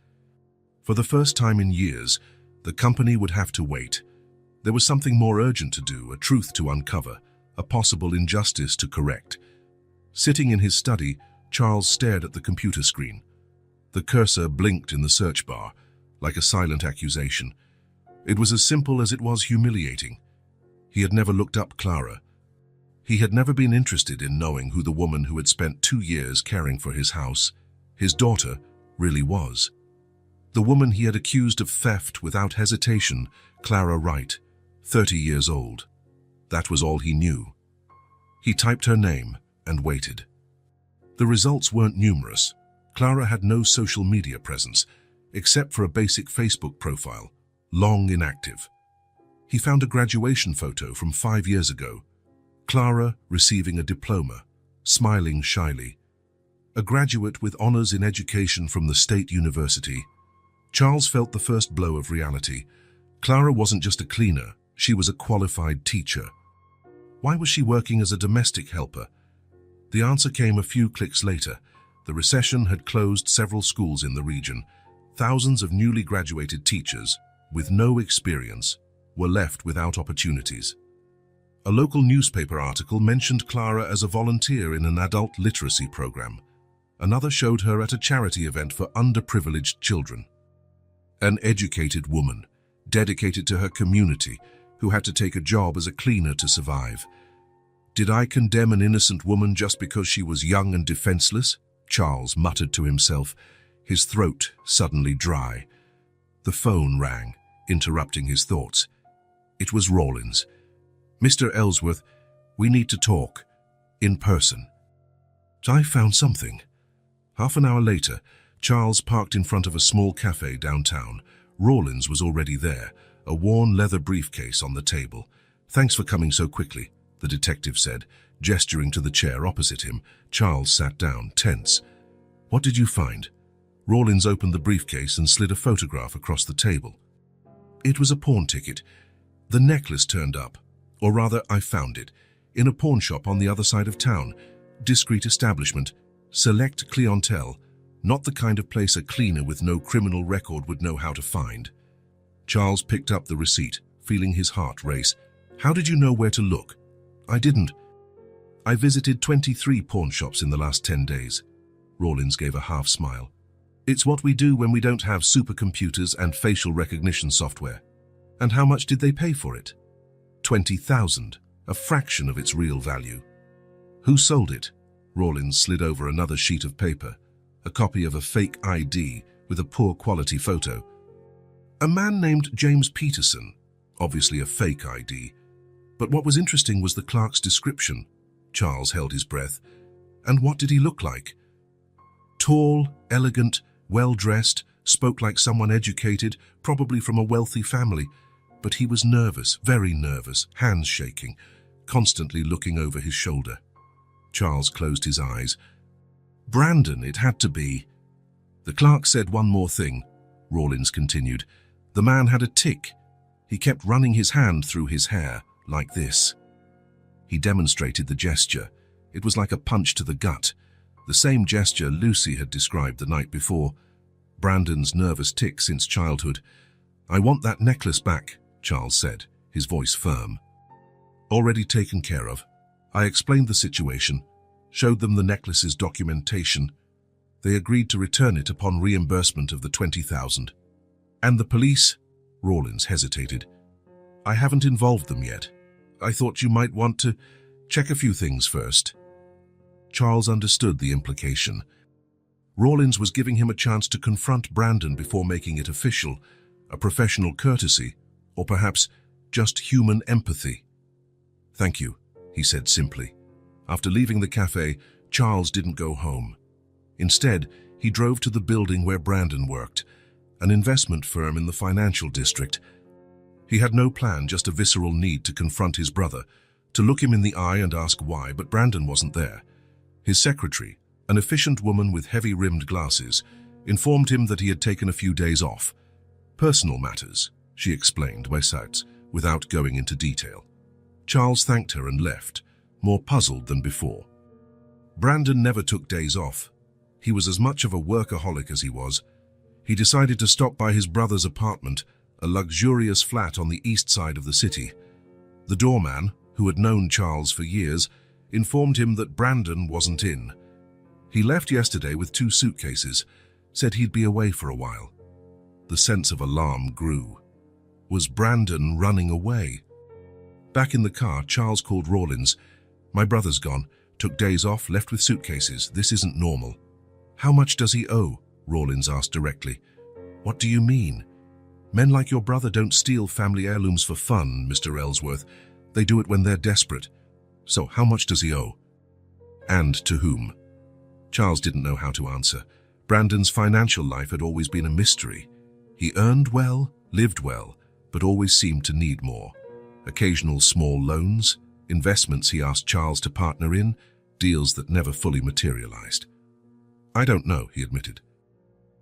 For the first time in years, the company would have to wait. There was something more urgent to do, a truth to uncover, a possible injustice to correct. Sitting in his study, Charles stared at the computer screen. The cursor blinked in the search bar, like a silent accusation. It was as simple as it was humiliating. He had never looked up Clara. He had never been interested in knowing who the woman who had spent 2 years caring for his house, his daughter, really was. The woman he had accused of theft without hesitation, Clara Wright, 30 years old. That was all he knew. He typed her name and waited. The results weren't numerous. Clara had no social media presence, except for a basic Facebook profile, long inactive. He found a graduation photo from 5 years ago. Clara receiving a diploma, smiling shyly. A graduate with honors in education from the State University. Charles felt the first blow of reality. Clara wasn't just a cleaner, she was a qualified teacher. Why was she working as a domestic helper? The answer came a few clicks later. The recession had closed several schools in the region. Thousands of newly graduated teachers, with no experience, were left without opportunities. A local newspaper article mentioned Clara as a volunteer in an adult literacy program. Another showed her at a charity event for underprivileged children. An educated woman, dedicated to her community, who had to take a job as a cleaner to survive. Did I condemn an innocent woman just because she was young and defenseless? Charles muttered to himself, his throat suddenly dry. The phone rang, interrupting his thoughts. It was Rawlins. Mr. Ellsworth, we need to talk. In person. I found something. Half an hour later, Charles parked in front of a small cafe downtown. Rawlins was already there, a worn leather briefcase on the table. Thanks for coming so quickly, the detective said, gesturing to the chair opposite him. Charles sat down, tense. What did you find? Rawlins opened the briefcase and slid a photograph across the table. It was a pawn ticket. The necklace turned up. Or rather, I found it. In a pawn shop on the other side of town. Discreet establishment. Select clientele. Not the kind of place a cleaner with no criminal record would know how to find. Charles picked up the receipt, feeling his heart race. How did you know where to look? I didn't. I visited 23 pawn shops in the last 10 days. Rawlins gave a half smile. It's what we do when we don't have supercomputers and facial recognition software. And how much did they pay for it? 20,000, a fraction of its real value. Who sold it? Rawlins slid over another sheet of paper, a copy of a fake ID with a poor quality photo. A man named James Peterson, obviously a fake ID. But what was interesting was the clerk's description. Charles held his breath. And what did he look like? Tall, elegant, well-dressed, spoke like someone educated, probably from a wealthy family. But he was nervous, very nervous, hands shaking, constantly looking over his shoulder. Charles closed his eyes. Brandon, it had to be. The clerk said one more thing, Rawlins continued. The man had a tic. He kept running his hand through his hair, like this. He demonstrated the gesture. It was like a punch to the gut, the same gesture Lucy had described the night before. Brandon's nervous tic since childhood. I want that necklace back, Charles said, his voice firm. Already taken care of. I explained the situation, showed them the necklace's documentation. They agreed to return it upon reimbursement of the $20,000. And the police? Rawlins hesitated. I haven't involved them yet. I thought you might want to check a few things first. Charles understood the implication. Rawlins was giving him a chance to confront Brandon before making it official, a professional courtesy, or perhaps just human empathy. Thank you, he said simply. After leaving the cafe, Charles didn't go home. Instead, he drove to the building where Brandon worked, an investment firm in the financial district. He had no plan, just a visceral need to confront his brother, to look him in the eye and ask why, but Brandon wasn't there. His secretary, an efficient woman with heavy-rimmed glasses, informed him that he had taken a few days off. Personal matters, she explained by sights, without going into detail. Charles thanked her and left, more puzzled than before. Brandon never took days off. He was as much of a workaholic as he was. He decided to stop by his brother's apartment, a luxurious flat on the east side of the city. The doorman, who had known Charles for years, informed him that Brandon wasn't in. He left yesterday with 2 suitcases, said he'd be away for a while. The sense of alarm grew. Was Brandon running away? Back in the car, Charles called Rawlins. My brother's gone, took days off, left with suitcases. This isn't normal. How much does he owe? Rawlins asked directly. What do you mean? Men like your brother don't steal family heirlooms for fun, Mr. Ellsworth. They do it when they're desperate. So how much does he owe? And to whom? Charles didn't know how to answer. Brandon's financial life had always been a mystery. He earned well, lived well, but always seemed to need more. Occasional small loans, investments he asked Charles to partner in, deals that never fully materialized. I don't know, he admitted.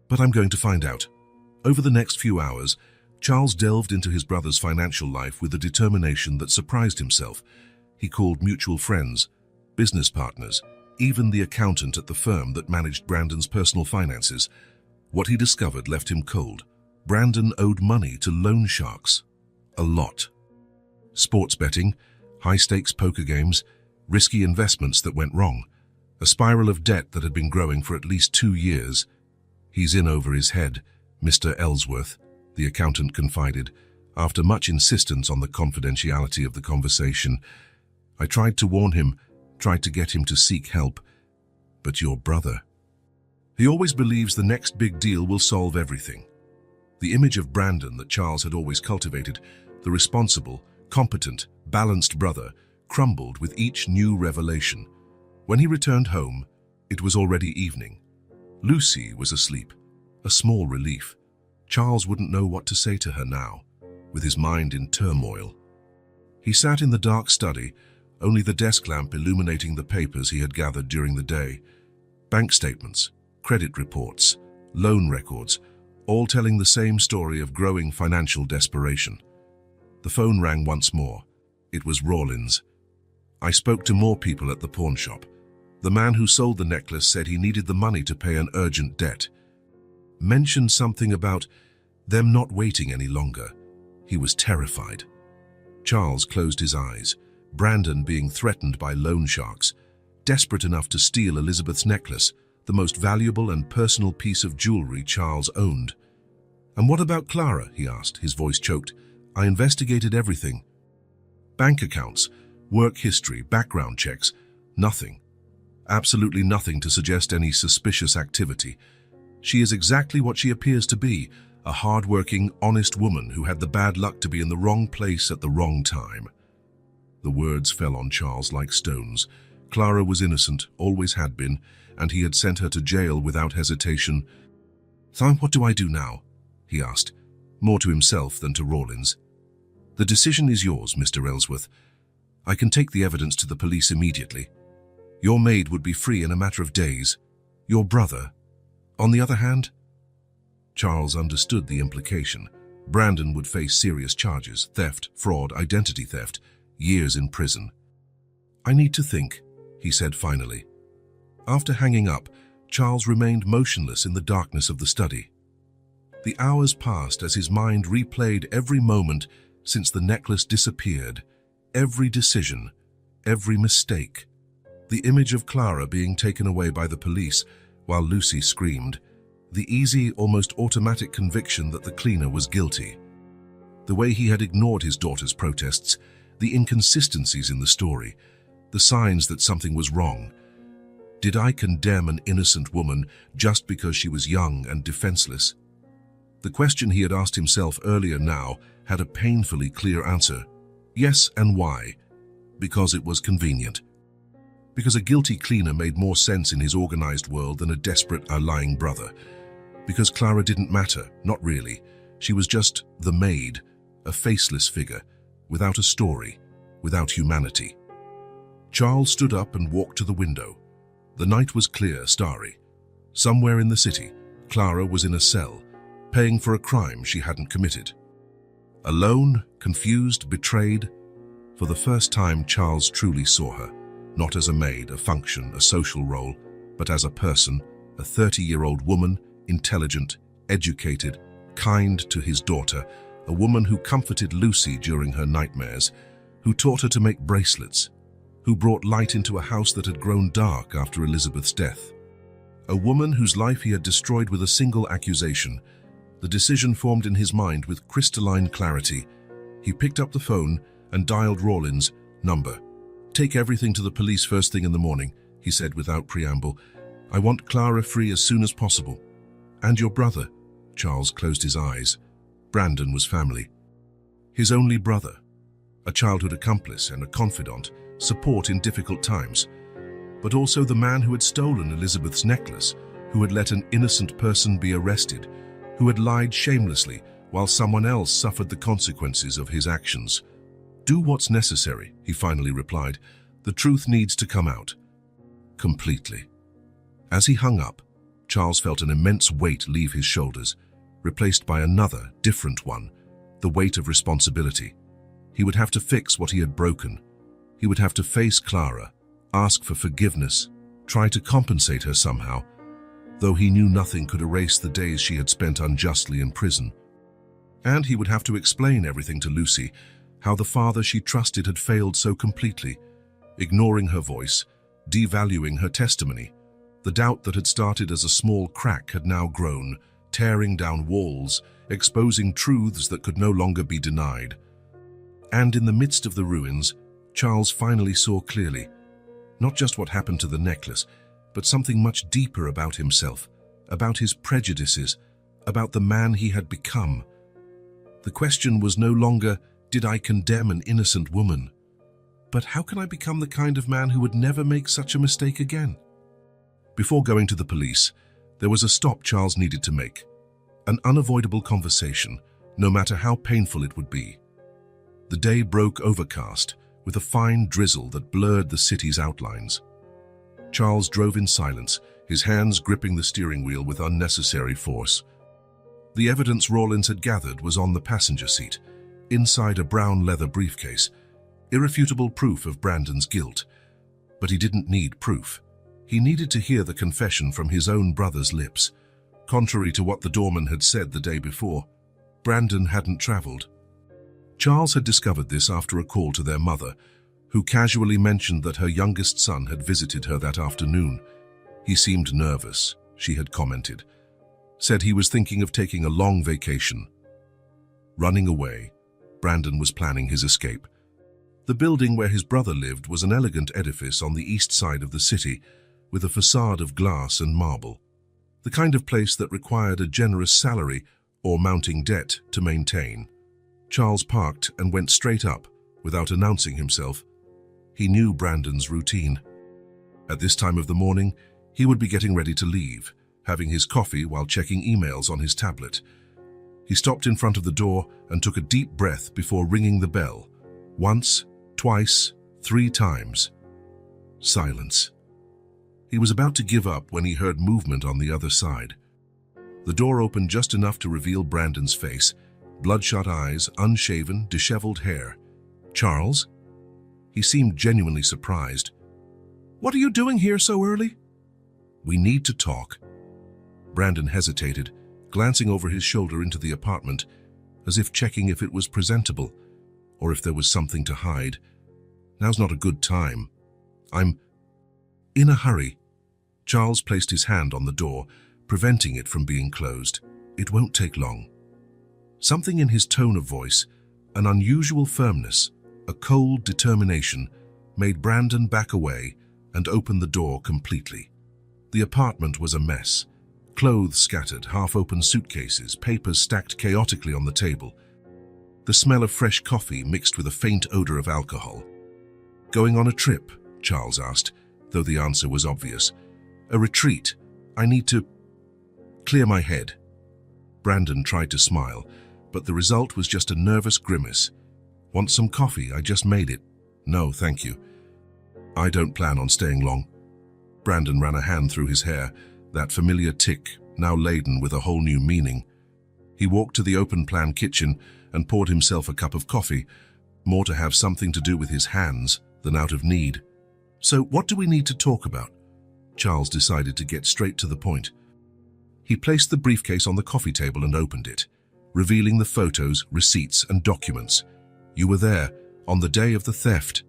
But I'm going to find out. Over the next few hours, Charles delved into his brother's financial life with a determination that surprised himself. He called mutual friends, business partners, even the accountant at the firm that managed Brandon's personal finances. What he discovered left him cold. Brandon owed money to loan sharks. A lot. Sports betting, high-stakes poker games, risky investments that went wrong. A spiral of debt that had been growing for at least 2 years. He's in over his head, Mr. Ellsworth, the accountant confided, after much insistence on the confidentiality of the conversation. I tried to warn him, tried to get him to seek help. But your brother. He always believes the next big deal will solve everything. The image of Brandon that Charles had always cultivated, the responsible, competent, balanced brother, crumbled with each new revelation. When he returned home, it was already evening. Lucy was asleep, a small relief. Charles wouldn't know what to say to her now, with his mind in turmoil. He sat in the dark study, only the desk lamp illuminating the papers he had gathered during the day. Bank statements, credit reports, loan records, all telling the same story of growing financial desperation. The phone rang once more. It was Rawlins. I spoke to more people at the pawn shop. The man who sold the necklace said he needed the money to pay an urgent debt. Mentioned something about them not waiting any longer. He was terrified. Charles closed his eyes. Brandon being threatened by loan sharks, desperate enough to steal Elizabeth's necklace, the most valuable and personal piece of jewelry Charles owned. And what about Clara? He asked, his voice choked. I investigated everything. Bank accounts, work history, background checks, nothing. Absolutely nothing to suggest any suspicious activity. She is exactly what she appears to be, a hard-working, honest woman who had the bad luck to be in the wrong place at the wrong time. The words fell on Charles like stones. Clara was innocent, always had been, and he had sent her to jail without hesitation. So what do I do now? He asked, more to himself than to Rawlins. The decision is yours, Mr. Ellsworth. I can take the evidence to the police immediately. Your maid would be free in a matter of days. Your brother, on the other hand? Charles understood the implication. Brandon would face serious charges, theft, fraud, identity theft, years in prison. I need to think, he said finally. After hanging up, Charles remained motionless in the darkness of the study. The hours passed as his mind replayed every moment since the necklace disappeared, every decision, every mistake. The image of Clara being taken away by the police while Lucy screamed. The easy, almost automatic conviction that the cleaner was guilty. The way he had ignored his daughter's protests, the inconsistencies in the story, the signs that something was wrong. Did I condemn an innocent woman just because she was young and defenseless? The question he had asked himself earlier now had a painfully clear answer. Yes, and why? Because it was convenient. Because a guilty cleaner made more sense in his organized world than a desperate, lying brother. Because Clara didn't matter, not really. She was just the maid, a faceless figure, without a story, without humanity. Charles stood up and walked to the window. The night was clear, starry. Somewhere in the city, Clara was in a cell, paying for a crime she hadn't committed. Alone, confused, betrayed. For the first time, Charles truly saw her, not as a maid, a function, a social role, but as a person, a 30-year-old woman, intelligent, educated, kind to his daughter, a woman who comforted Lucy during her nightmares, who taught her to make bracelets, who brought light into a house that had grown dark after Elizabeth's death. A woman whose life he had destroyed with a single accusation. The decision formed in his mind with crystalline clarity. He picked up the phone and dialed Rawlins' number. "Take everything to the police first thing in the morning," he said without preamble. "I want Clara free as soon as possible." "And your brother?" Charles closed his eyes. Brandon was family. His only brother, a childhood accomplice and a confidant, support in difficult times, but also the man who had stolen Elizabeth's necklace, who had let an innocent person be arrested, who had lied shamelessly while someone else suffered the consequences of his actions. "Do what's necessary," he finally replied. "The truth needs to come out." Completely. As he hung up, Charles felt an immense weight leave his shoulders, replaced by another, different one, the weight of responsibility. He would have to fix what he had broken. He would have to face Clara, ask for forgiveness, try to compensate her somehow, though he knew nothing could erase the days she had spent unjustly in prison. And he would have to explain everything to Lucy, how the father she trusted had failed so completely, ignoring her voice, devaluing her testimony. The doubt that had started as a small crack had now grown, tearing down walls, exposing truths that could no longer be denied. And in the midst of the ruins, Charles finally saw clearly, not just what happened to the necklace, but something much deeper about himself, about his prejudices, about the man he had become. The question was no longer, did I condemn an innocent woman? But how can I become the kind of man who would never make such a mistake again? Before going to the police, there was a stop Charles needed to make. An unavoidable conversation, no matter how painful it would be. The day broke overcast, with a fine drizzle that blurred the city's outlines. Charles drove in silence, his hands gripping the steering wheel with unnecessary force. The evidence Rawlins had gathered was on the passenger seat, inside a brown leather briefcase, irrefutable proof of Brandon's guilt. But he didn't need proof. He needed to hear the confession from his own brother's lips. Contrary to what the doorman had said the day before, Brandon hadn't traveled. Charles had discovered this after a call to their mother, who casually mentioned that her youngest son had visited her that afternoon. He seemed nervous, she had commented. Said he was thinking of taking a long vacation. Running away, Brandon was planning his escape. The building where his brother lived was an elegant edifice on the east side of the city, with a facade of glass and marble. The kind of place that required a generous salary or mounting debt to maintain. Charles parked and went straight up, without announcing himself. He knew Brandon's routine. At this time of the morning, he would be getting ready to leave, having his coffee while checking emails on his tablet. He stopped in front of the door and took a deep breath before ringing the bell. Once, twice, 3 times. Silence. He was about to give up when he heard movement on the other side. The door opened just enough to reveal Brandon's face, bloodshot eyes, unshaven, disheveled hair. "Charles?" He seemed genuinely surprised. "What are you doing here so early?" "We need to talk." Brandon hesitated, glancing over his shoulder into the apartment, as if checking if it was presentable, or if there was something to hide. Now's not a good time. I'm in a hurry. Charles placed his hand on the door, preventing it from being closed. It won't take long. Something in his tone of voice, an unusual firmness, a cold determination, made Brandon back away and open the door completely. The apartment was a mess. Clothes scattered, half-open suitcases, papers stacked chaotically on the table. The smell of fresh coffee mixed with a faint odor of alcohol. "Going on a trip?" Charles asked, though the answer was obvious. "A retreat. I need to clear my head." Brandon tried to smile, but the result was just a nervous grimace. "Want some coffee? I just made it." "No, thank you. I don't plan on staying long." Brandon ran a hand through his hair, that familiar tick, now laden with a whole new meaning. He walked to the open-plan kitchen and poured himself a cup of coffee, more to have something to do with his hands than out of need. "So what do we need to talk about?" Charles decided to get straight to the point. He placed the briefcase on the coffee table and opened it, revealing the photos, receipts, and documents. "You were there, on the day of the theft."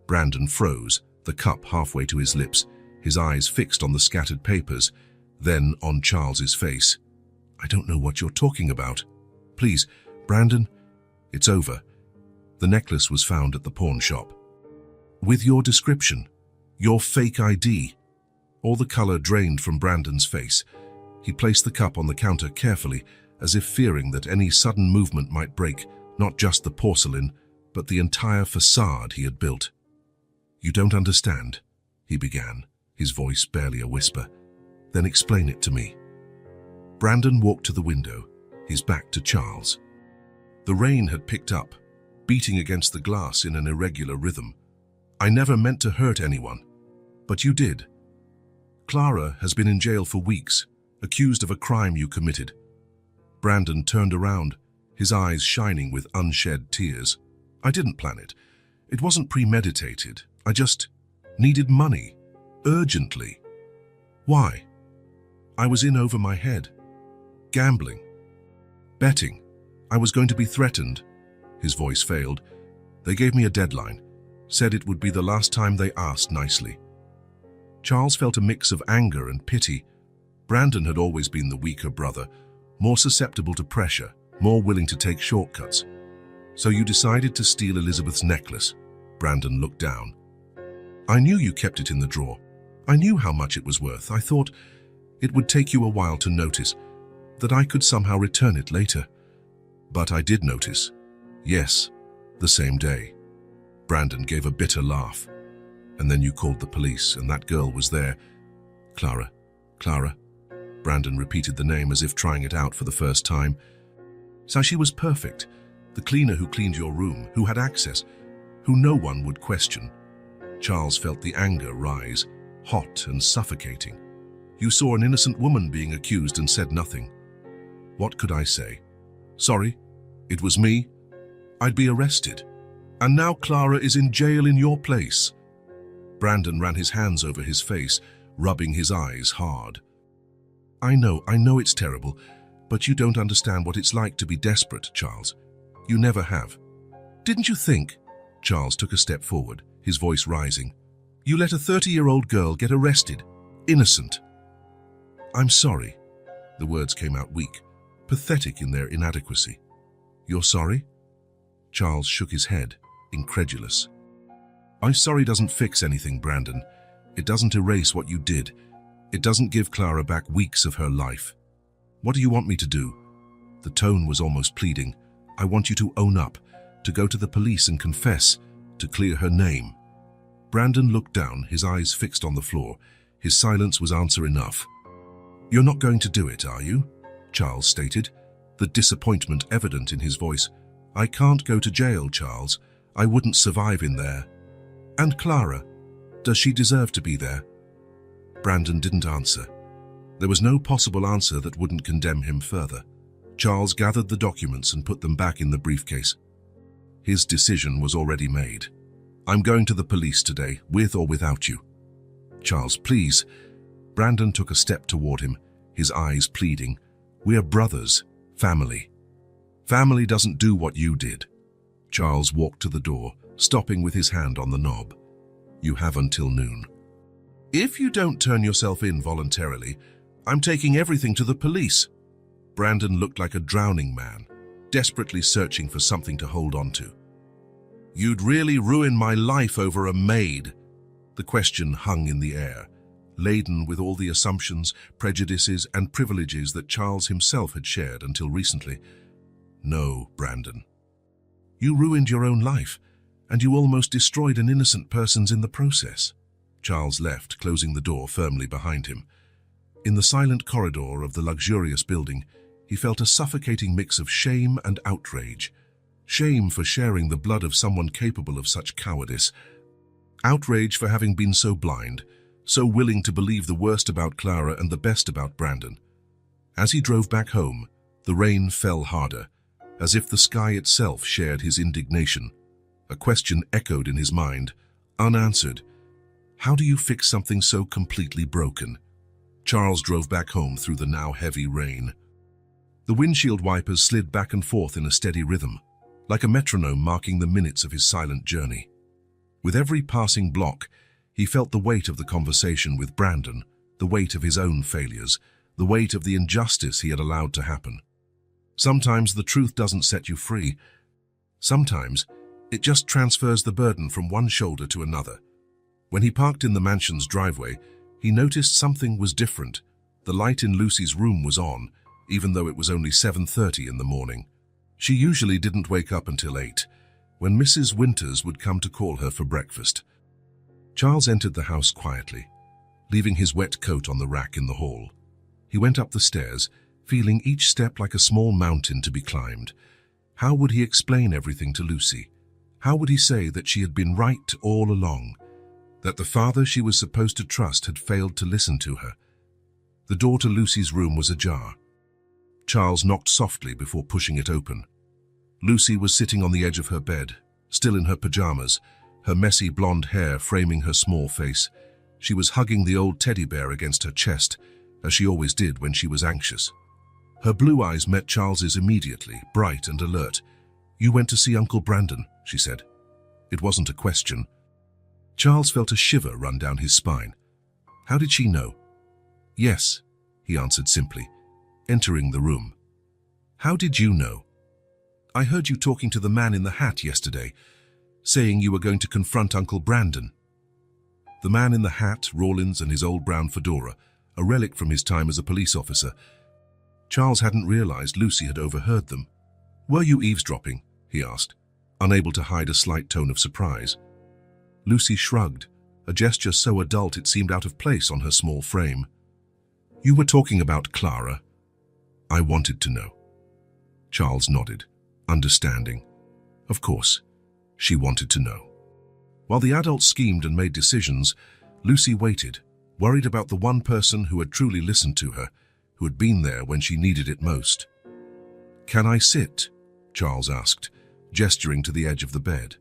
Brandon froze, the cup halfway to his lips, his eyes fixed on the scattered papers, then on Charles's face. "I don't know what you're talking about." "Please, Brandon, it's over. The necklace was found at the pawn shop. With your description, your fake ID." All the color drained from Brandon's face. He placed the cup on the counter carefully, as if fearing that any sudden movement might break not just the porcelain, but the entire facade he had built. "You don't understand," he began, his voice barely a whisper. "Then explain it to me." Brandon walked to the window, his back to Charles. The rain had picked up, beating against the glass in an irregular rhythm. "I never meant to hurt anyone, but you did. Clara has been in jail for weeks, accused of a crime you committed." Brandon turned around, his eyes shining with unshed tears. "I didn't plan it. It wasn't premeditated. I just needed money, urgently." "Why?" "I was in over my head. Gambling. Betting. I was going to be threatened." His voice failed. "They gave me a deadline, said it would be the last time they asked nicely." Charles felt a mix of anger and pity. Brandon had always been the weaker brother, more susceptible to pressure, more willing to take shortcuts. "So you decided to steal Elizabeth's necklace?" Brandon looked down. "I knew you kept it in the drawer. I knew how much it was worth. I thought it would take you a while to notice, that I could somehow return it later. But I did notice. Yes, the same day." Brandon gave a bitter laugh. "And then you called the police, and that girl was there." "Clara. Clara." Brandon repeated the name as if trying it out for the first time. "So she was perfect. The cleaner who cleaned your room, who had access, who no one would question." Charles felt the anger rise, hot and suffocating. "You saw an innocent woman being accused and said nothing." "What could I say? Sorry, it was me. I'd be arrested. And now Clara is in jail in your place." Brandon ran his hands over his face, rubbing his eyes hard. I know it's terrible, but you don't understand what it's like to be desperate, Charles. You never have. Didn't you think?" Charles took a step forward, his voice rising. "You let a 30-year-old girl get arrested, innocent." "I'm sorry." The words came out weak, pathetic in their inadequacy. "You're sorry?" Charles shook his head, incredulous. "I'm sorry doesn't fix anything, Brandon. It doesn't erase what you did. It doesn't give Clara back weeks of her life. What do you want me to do?" The tone was almost pleading. "I want you to own up, to go to the police and confess, to clear her name." Brandon looked down, his eyes fixed on the floor. His silence was answer enough. "You're not going to do it, are you?" Charles stated, the disappointment evident in his voice. "I can't go to jail, Charles. I wouldn't survive in there." "And Clara, does she deserve to be there?" Brandon didn't answer. There was no possible answer that wouldn't condemn him further. Charles gathered the documents and put them back in the briefcase. His decision was already made. "I'm going to the police today, with or without you." "Charles, please." Brandon took a step toward him, his eyes pleading. "We're brothers, family. Family doesn't do what you did." Charles walked to the door, stopping with his hand on the knob. You have until noon. If you don't turn yourself in voluntarily, I'm taking everything to the police. Brandon looked like a drowning man, desperately searching for something to hold on to. You'd really ruin my life over a maid. The question hung in the air, laden with all the assumptions, prejudices, and privileges that Charles himself had shared until recently. No, Brandon. You ruined your own life, and you almost destroyed an innocent person's in the process. Charles left, closing the door firmly behind him. In the silent corridor of the luxurious building, he felt a suffocating mix of shame and outrage. Shame for sharing the blood of someone capable of such cowardice. Outrage for having been so blind, so willing to believe the worst about Clara and the best about Brandon. As he drove back home, the rain fell harder, as if the sky itself shared his indignation. A question echoed in his mind, unanswered. How do you fix something so completely broken? Charles drove back home through the now heavy rain. The windshield wipers slid back and forth in a steady rhythm, like a metronome marking the minutes of his silent journey. With every passing block, he felt the weight of the conversation with Brandon, the weight of his own failures, the weight of the injustice he had allowed to happen. Sometimes the truth doesn't set you free. Sometimes it just transfers the burden from one shoulder to another. When he parked in the mansion's driveway, he noticed something was different. The light in Lucy's room was on, even though it was only 7:30 in the morning. She usually didn't wake up until 8, when Mrs. Winters would come to call her for breakfast. Charles entered the house quietly, leaving his wet coat on the rack in the hall. He went up the stairs, feeling each step like a small mountain to be climbed. How would he explain everything to Lucy? How would he say that she had been right all along? That the father she was supposed to trust had failed to listen to her? The door to Lucy's room was ajar. Charles knocked softly before pushing it open. Lucy was sitting on the edge of her bed, still in her pajamas, her messy blonde hair framing her small face. She was hugging the old teddy bear against her chest, as she always did when she was anxious. Her blue eyes met Charles's immediately, bright and alert. "You went to see Uncle Brandon," she said. It wasn't a question. Charles felt a shiver run down his spine. How did she know? "Yes," he answered simply, entering the room. "How did you know?" "I heard you talking to the man in the hat yesterday, saying you were going to confront Uncle Brandon." The man in the hat, Rawlins, and his old brown fedora, a relic from his time as a police officer. Charles hadn't realized Lucy had overheard them. "Were you eavesdropping?" he asked, unable to hide a slight tone of surprise. Lucy shrugged, a gesture so adult it seemed out of place on her small frame. "You were talking about Clara." "I wanted to know." Charles nodded, understanding. Of course, she wanted to know. While the adults schemed and made decisions, Lucy waited, worried about the one person who had truly listened to her, who had been there when she needed it most. "Can I sit?" Charles asked, gesturing to the edge of the bed.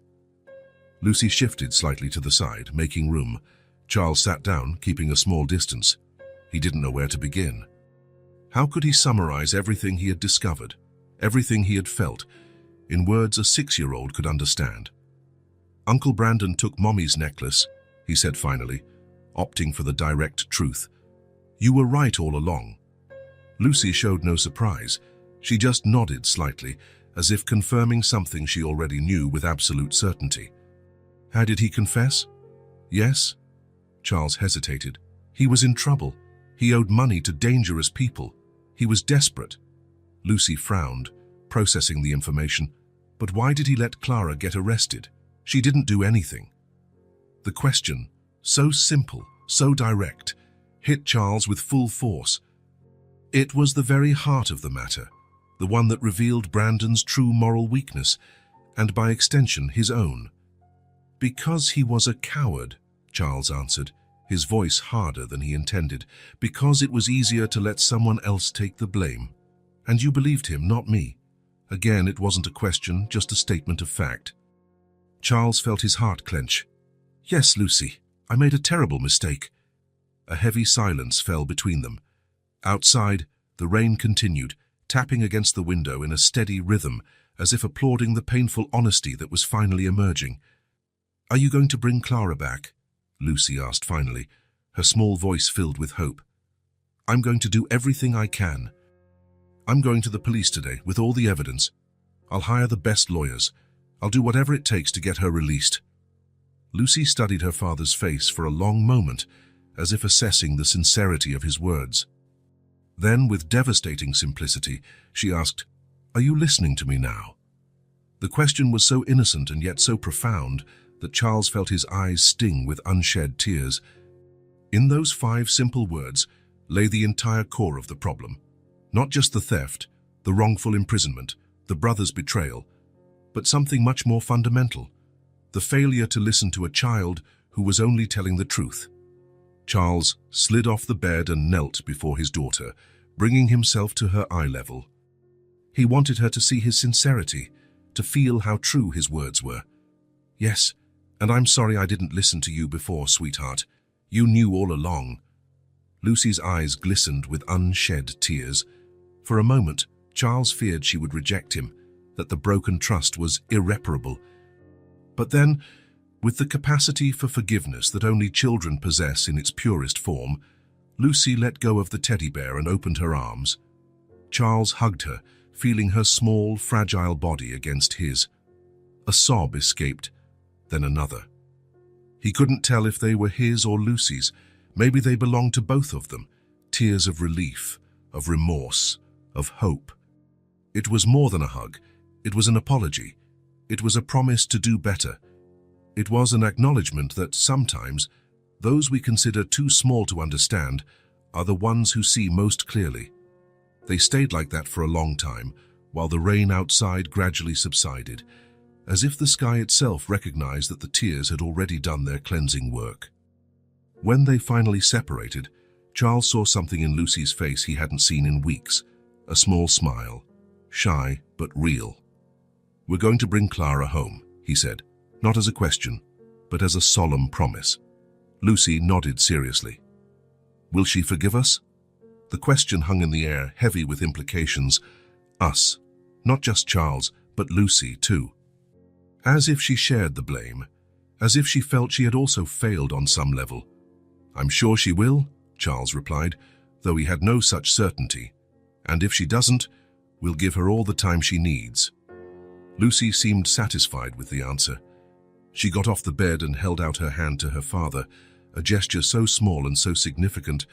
Lucy shifted slightly to the side, making room. Charles sat down, keeping a small distance. He didn't know where to begin. How could he summarize everything he had discovered, everything he had felt, in words a 6-year-old could understand? "Uncle Brandon took Mommy's necklace," he said finally, opting for the direct truth. "You were right all along." Lucy showed no surprise. She just nodded slightly, as if confirming something she already knew with absolute certainty. "How did he confess?" "Yes." Charles hesitated. "He was in trouble. He owed money to dangerous people. He was desperate." Lucy frowned, processing the information. "But why did he let Clara get arrested? She didn't do anything." The question, so simple, so direct, hit Charles with full force. It was the very heart of the matter, the one that revealed Brandon's true moral weakness, and by extension his own. "Because he was a coward," Charles answered, his voice harder than he intended. "Because it was easier to let someone else take the blame. And you believed him, not me." Again, it wasn't a question, just a statement of fact. Charles felt his heart clench. "Yes, Lucy, I made a terrible mistake." A heavy silence fell between them. Outside, the rain continued, tapping against the window in a steady rhythm, as if applauding the painful honesty that was finally emerging. "Are you going to bring Clara back?" Lucy asked finally, her small voice filled with hope. "I'm going to do everything I can. I'm going to the police today with all the evidence. I'll hire the best lawyers. I'll do whatever it takes to get her released." Lucy studied her father's face for a long moment, as if assessing the sincerity of his words. Then, with devastating simplicity, she asked, "Are you listening to me now?" The question was so innocent and yet so profound that Charles felt his eyes sting with unshed tears. In those 5 simple words lay the entire core of the problem. Not just the theft, the wrongful imprisonment, the brother's betrayal, but something much more fundamental: the failure to listen to a child who was only telling the truth. Charles slid off the bed and knelt before his daughter, bringing himself to her eye level. He wanted her to see his sincerity, to feel how true his words were. "Yes, and I'm sorry I didn't listen to you before, sweetheart. You knew all along." Lucy's eyes glistened with unshed tears. For a moment, Charles feared she would reject him, that the broken trust was irreparable. But then, with the capacity for forgiveness that only children possess in its purest form, Lucy let go of the teddy bear and opened her arms. Charles hugged her, feeling her small, fragile body against his. A sob escaped, then another. He couldn't tell if they were his or Lucy's. Maybe they belonged to both of them. Tears of relief, of remorse, of hope. It was more than a hug. It was an apology. It was a promise to do better. It was an acknowledgement that sometimes those we consider too small to understand are the ones who see most clearly. They stayed like that for a long time, while the rain outside gradually subsided, as if the sky itself recognized that the tears had already done their cleansing work. When they finally separated, Charles saw something in Lucy's face he hadn't seen in weeks, a small smile, shy but real. "We're going to bring Clara home," he said, not as a question, but as a solemn promise. Lucy nodded seriously. "Will she forgive us?" The question hung in the air, heavy with implications. Us. Not just Charles, but Lucy too. As if she shared the blame, as if she felt she had also failed on some level. "I'm sure she will," Charles replied, though he had no such certainty. "And if she doesn't, we'll give her all the time she needs." Lucy seemed satisfied with the answer. She got off the bed and held out her hand to her father, a gesture so small and so significant.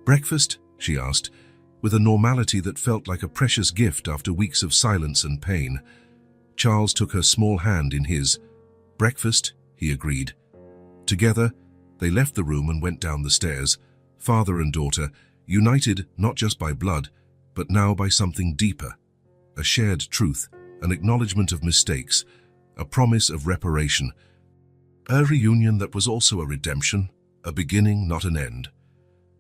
"Breakfast?" she asked, with a normality that felt like a precious gift after weeks of silence and pain. Charles took her small hand in his. "Breakfast," he agreed. Together, they left the room and went down the stairs, father and daughter, united not just by blood, but now by something deeper, a shared truth, an acknowledgement of mistakes, a promise of reparation, a reunion that was also a redemption, a beginning, not an end.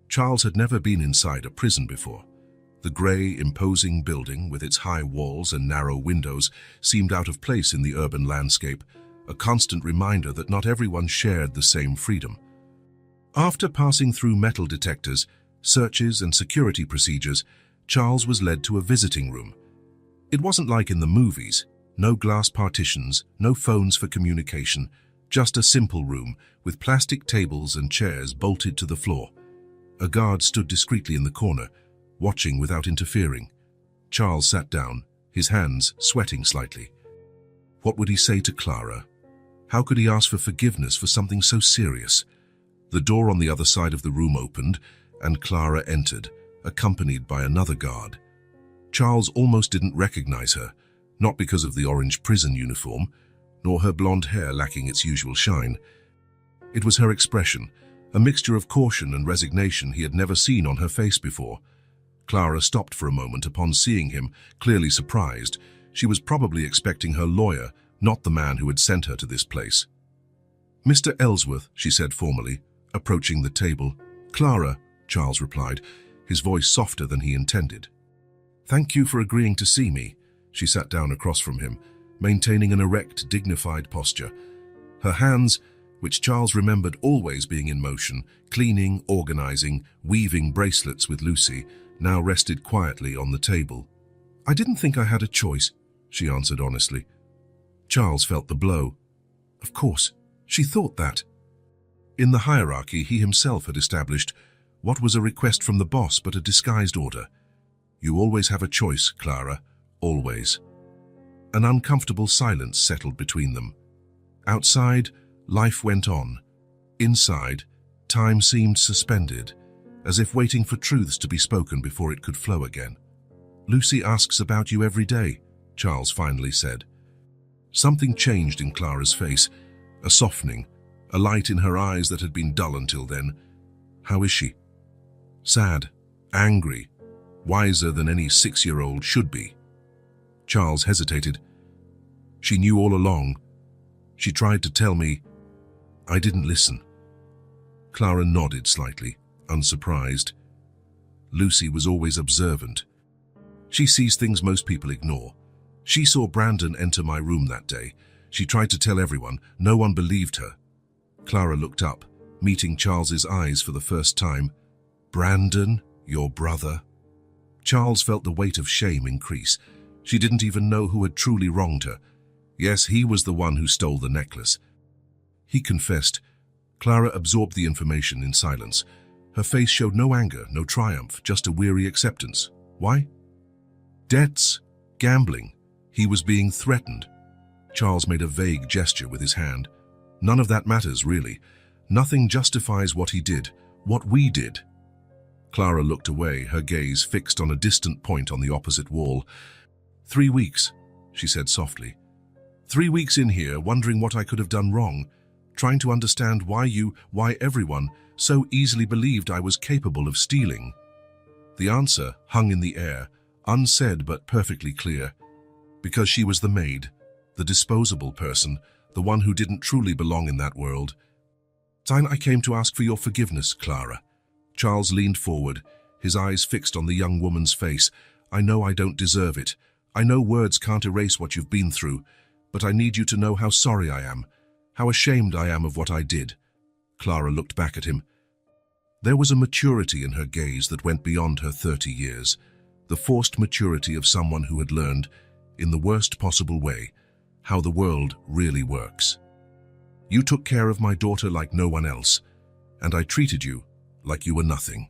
Charles had never been inside a prison before. The grey, imposing building, with its high walls and narrow windows, seemed out of place in the urban landscape, a constant reminder that not everyone shared the same freedom. After passing through metal detectors, searches and security procedures, Charles was led to a visiting room. It wasn't like in the movies. No glass partitions, no phones for communication, just a simple room with plastic tables and chairs bolted to the floor. A guard stood discreetly in the corner, watching without interfering. Charles sat down, his hands sweating slightly. What would he say to Clara? How could he ask for forgiveness for something so serious? The door on the other side of the room opened, and Clara entered, accompanied by another guard. Charles almost didn't recognize her, not because of the orange prison uniform, nor her blonde hair lacking its usual shine. It was her expression, a mixture of caution and resignation he had never seen on her face before. Clara stopped for a moment upon seeing him, clearly surprised. She was probably expecting her lawyer, not the man who had sent her to this place. "Mr. Ellsworth," she said formally, approaching the table. "Clara," Charles replied, his voice softer than he intended. "Thank you for agreeing to see me." She sat down across from him, maintaining an erect, dignified posture. Her hands, which Charles remembered always being in motion, cleaning, organizing, weaving bracelets with Lucy, now rested quietly on the table. "I didn't think I had a choice," she answered honestly. Charles felt the blow. Of course, she thought that. In the hierarchy he himself had established, what was a request from the boss but a disguised order? You always have a choice, Clara, always. An uncomfortable silence settled between them. Outside, life went on. Inside, time seemed suspended, as if waiting for truths to be spoken before it could flow again. Lucy asks about you every day, Charles finally said. Something changed in Clara's face, a softening, a light in her eyes that had been dull until then. How is she? Sad, angry, wiser than any 6-year-old should be. Charles hesitated. She knew all along. She tried to tell me. I didn't listen. Clara nodded slightly, unsurprised. Lucy was always observant. She sees things most people ignore. She saw Brandon enter my room that day. She tried to tell everyone. No one believed her. Clara looked up, meeting Charles's eyes for the first time. Brandon, your brother? Charles felt the weight of shame increase. She didn't even know who had truly wronged her. Yes, he was the one who stole the necklace. He confessed. Clara absorbed the information in silence. Her face showed no anger, no triumph, just a weary acceptance. Why? Debts, gambling. He was being threatened. Charles made a vague gesture with his hand. None of that matters, really. Nothing justifies what he did, what we did. Clara looked away, her gaze fixed on a distant point on the opposite wall. 3 weeks, she said softly. 3 weeks in here, wondering what I could have done wrong, trying to understand why everyone so easily believed I was capable of stealing. The answer hung in the air, unsaid but perfectly clear. Because she was the maid, the disposable person, the one who didn't truly belong in that world. I came to ask for your forgiveness, Clara. Charles leaned forward, his eyes fixed on the young woman's face. I know I don't deserve it. I know words can't erase what you've been through, but I need you to know how sorry I am, how ashamed I am of what I did. Clara looked back at him. There was a maturity in her gaze that went beyond her 30 years, the forced maturity of someone who had learned, in the worst possible way, how the world really works. You took care of my daughter like no one else, and I treated you like you were nothing.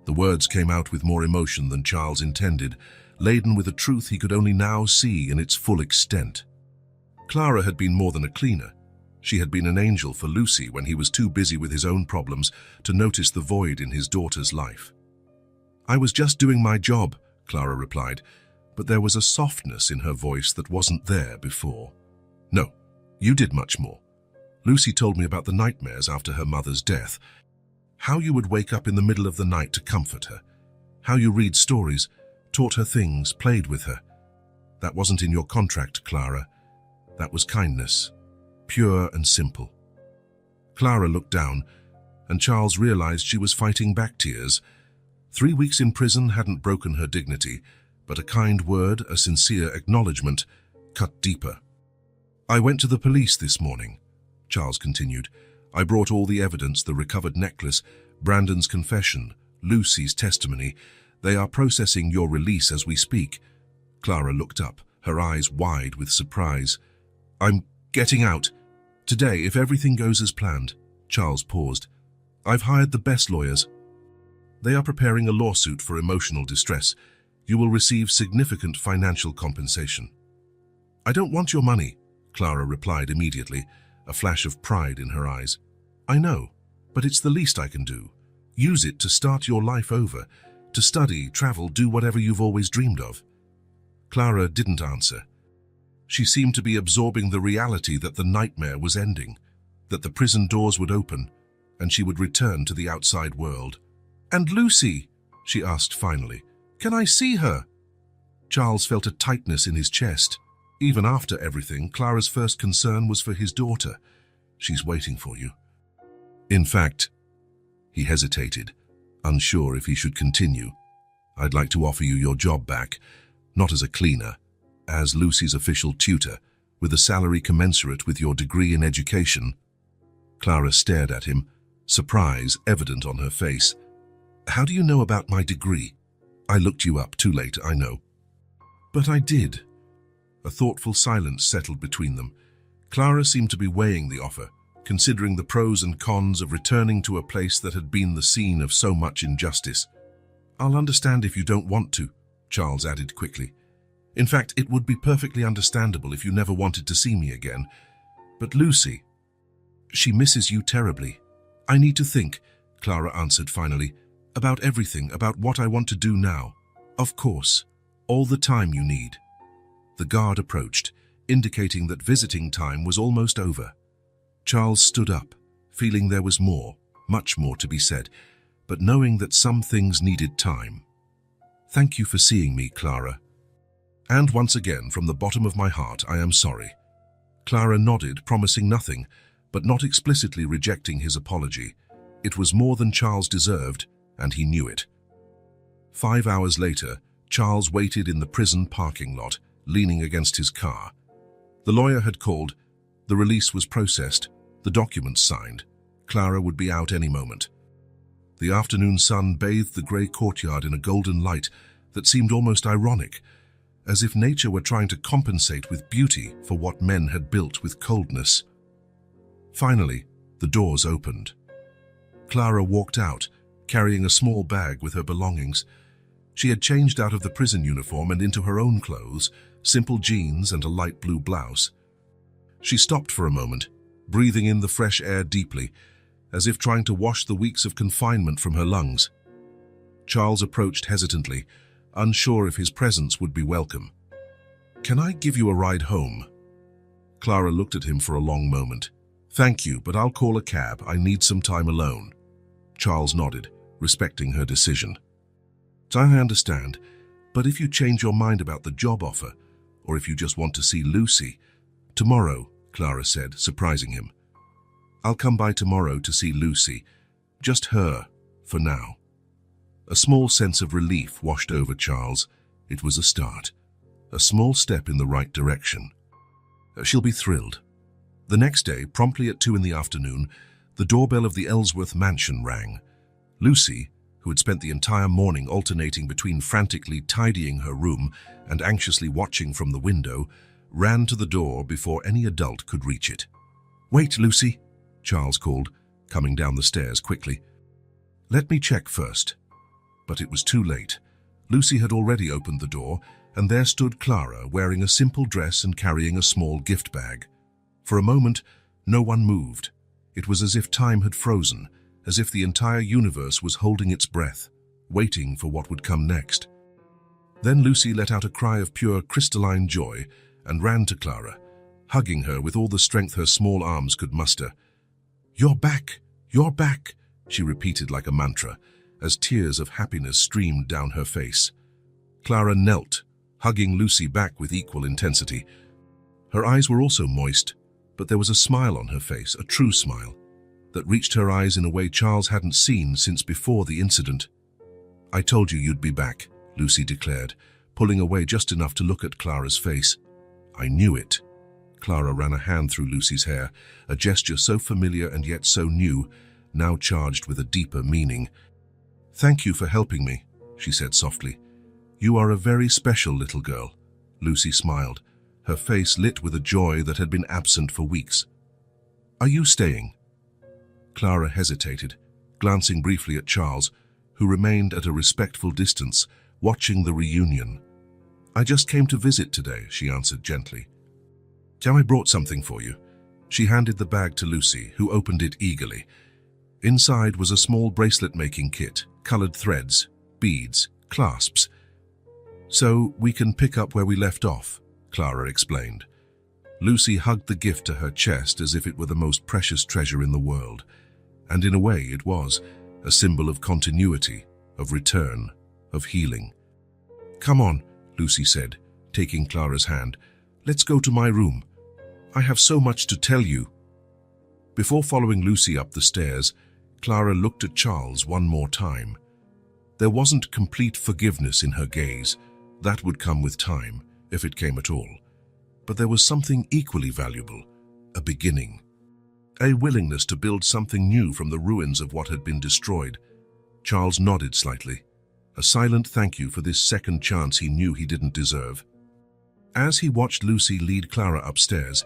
The words came out with more emotion than Charles intended, laden with a truth he could only now see in its full extent. Clara had been more than a cleaner. She had been an angel for Lucy when he was too busy with his own problems to notice the void in his daughter's life. I was just doing my job, Clara replied, but there was a softness in her voice that wasn't there before. No, you did much more. Lucy told me about the nightmares after her mother's death, how you would wake up in the middle of the night to comfort her, how you read stories, taught her things, played with her. That wasn't in your contract, Clara. That was kindness, pure and simple. Clara looked down, and Charles realized she was fighting back tears. 3 weeks in prison hadn't broken her dignity, but a kind word, a sincere acknowledgement, cut deeper. I went to the police this morning, Charles continued. I brought all the evidence, the recovered necklace, Brandon's confession, Lucy's testimony. They are processing your release as we speak. Clara looked up, her eyes wide with surprise. I'm getting out. Today, if everything goes as planned. Charles paused. I've hired the best lawyers. They are preparing a lawsuit for emotional distress. You will receive significant financial compensation. I don't want your money, Clara replied immediately, a flash of pride in her eyes. I know, but it's the least I can do. Use it to start your life over, to study, travel, do whatever you've always dreamed of. Clara didn't answer. She seemed to be absorbing the reality that the nightmare was ending, that the prison doors would open, and she would return to the outside world. And Lucy, she asked finally, can I see her? Charles felt a tightness in his chest. Even after everything, Clara's first concern was for his daughter. She's waiting for you. In fact, he hesitated, unsure if he should continue. I'd like to offer you your job back, not as a cleaner, as Lucy's official tutor, with a salary commensurate with your degree in education. Clara stared at him, surprise evident on her face. How do you know about my degree? I looked you up too late, I know. But I did. A thoughtful silence settled between them. Clara seemed to be weighing the offer, considering the pros and cons of returning to a place that had been the scene of so much injustice. "I'll understand if you don't want to," Charles added quickly. "In fact, it would be perfectly understandable if you never wanted to see me again. But Lucy, she misses you terribly." "I need to think," Clara answered finally, "about everything, about what I want to do now. Of course, all the time you need." The guard approached, indicating that visiting time was almost over. Charles stood up, feeling there was more, much more to be said, but knowing that some things needed time. "Thank you for seeing me, Clara. And once again, from the bottom of my heart, I am sorry." Clara nodded, promising nothing, but not explicitly rejecting his apology. It was more than Charles deserved, and he knew it. 5 hours later, Charles waited in the prison parking lot, leaning against his car. The lawyer had called, the release was processed, the documents signed. Clara would be out any moment. The afternoon sun bathed the grey courtyard in a golden light that seemed almost ironic, as if nature were trying to compensate with beauty for what men had built with coldness. Finally, the doors opened. Clara walked out, carrying a small bag with her belongings. She had changed out of the prison uniform and into her own clothes, simple jeans and a light blue blouse. She stopped for a moment, breathing in the fresh air deeply, as if trying to wash the weeks of confinement from her lungs. Charles approached hesitantly, unsure if his presence would be welcome. "Can I give you a ride home?" Clara looked at him for a long moment. "Thank you, but I'll call a cab. I need some time alone." Charles nodded, respecting her decision. "I understand, but if you change your mind about the job offer, or if you just want to see Lucy—" "Tomorrow," Clara said, surprising him. "I'll come by tomorrow to see Lucy. Just her, for now." A small sense of relief washed over Charles. It was a start. A small step in the right direction. She'll be thrilled. The next day, promptly at 2 in the afternoon, the doorbell of the Ellsworth mansion rang. Lucy, who had spent the entire morning alternating between frantically tidying her room and anxiously watching from the window, ran to the door before any adult could reach it. "Wait, Lucy," Charles called, coming down the stairs quickly. "Let me check first." But it was too late. Lucy had already opened the door, and there stood Clara, wearing a simple dress and carrying a small gift bag. For a moment, no one moved. It was as if time had frozen, as if the entire universe was holding its breath, waiting for what would come next. Then Lucy let out a cry of pure crystalline joy and ran to Clara, hugging her with all the strength her small arms could muster. "You're back! You're back!" she repeated like a mantra, as tears of happiness streamed down her face. Clara knelt, hugging Lucy back with equal intensity. Her eyes were also moist, but there was a smile on her face, a true smile, that reached her eyes in a way Charles hadn't seen since before the incident. "I told you you'd be back," Lucy declared, pulling away just enough to look at Clara's face. "I knew it." Clara ran a hand through Lucy's hair, a gesture so familiar and yet so new, now charged with a deeper meaning. "Thank you for helping me," she said softly. "You are a very special little girl." Lucy smiled, her face lit with a joy that had been absent for weeks. "Are you staying?" Clara hesitated, glancing briefly at Charles, who remained at a respectful distance, watching the reunion. "I just came to visit today," she answered gently. "I brought something for you." She handed the bag to Lucy, who opened it eagerly. Inside was a small bracelet-making kit, colored threads, beads, clasps. "So we can pick up where we left off," Clara explained. Lucy hugged the gift to her chest as if it were the most precious treasure in the world. And in a way it was, a symbol of continuity, of return, of healing. "Come on," Lucy said, taking Clara's hand. "Let's go to my room. I have so much to tell you." Before following Lucy up the stairs, Clara looked at Charles one more time. There wasn't complete forgiveness in her gaze. That would come with time, if it came at all. But there was something equally valuable, a beginning. A willingness to build something new from the ruins of what had been destroyed. Charles nodded slightly, a silent thank you for this second chance he knew he didn't deserve. As he watched Lucy lead Clara upstairs,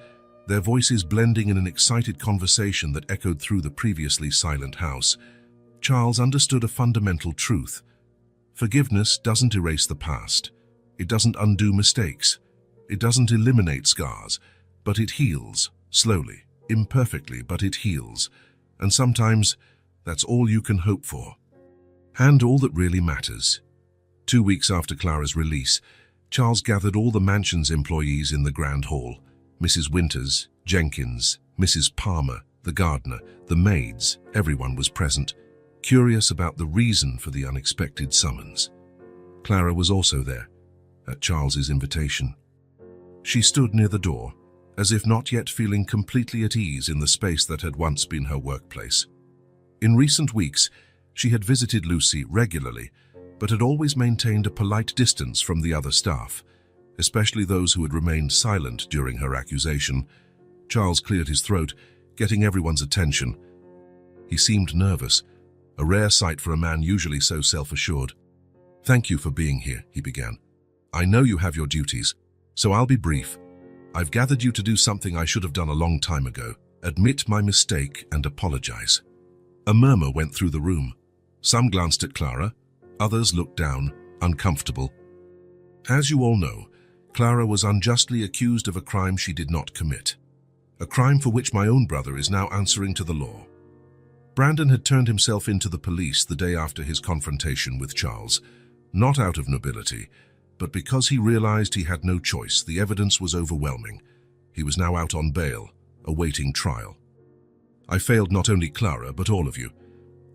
their voices blending in an excited conversation that echoed through the previously silent house, Charles understood a fundamental truth. Forgiveness doesn't erase the past. It doesn't undo mistakes. It doesn't eliminate scars, but it heals, slowly, imperfectly, but it heals. And sometimes, that's all you can hope for. And all that really matters. 2 weeks after Clara's release, Charles gathered all the mansion's employees in the grand hall. Mrs. Winters, Jenkins, Mrs. Palmer, the gardener, the maids, everyone was present, curious about the reason for the unexpected summons. Clara was also there, at Charles's invitation. She stood near the door, as if not yet feeling completely at ease in the space that had once been her workplace. In recent weeks, she had visited Lucy regularly, but had always maintained a polite distance from the other staff, especially those who had remained silent during her accusation. Charles cleared his throat, getting everyone's attention. He seemed nervous, a rare sight for a man usually so self-assured. "Thank you for being here," he began. "I know you have your duties, so I'll be brief. I've gathered you to do something I should have done a long time ago, admit my mistake and apologize." A murmur went through the room. Some glanced at Clara, others looked down, uncomfortable. As you all know, Clara was unjustly accused of a crime she did not commit. A crime for which my own brother is now answering to the law. Brandon had turned himself into the police the day after his confrontation with Charles, not out of nobility, but because he realized he had no choice. The evidence was overwhelming. He was now out on bail, awaiting trial. I failed not only Clara, but all of you.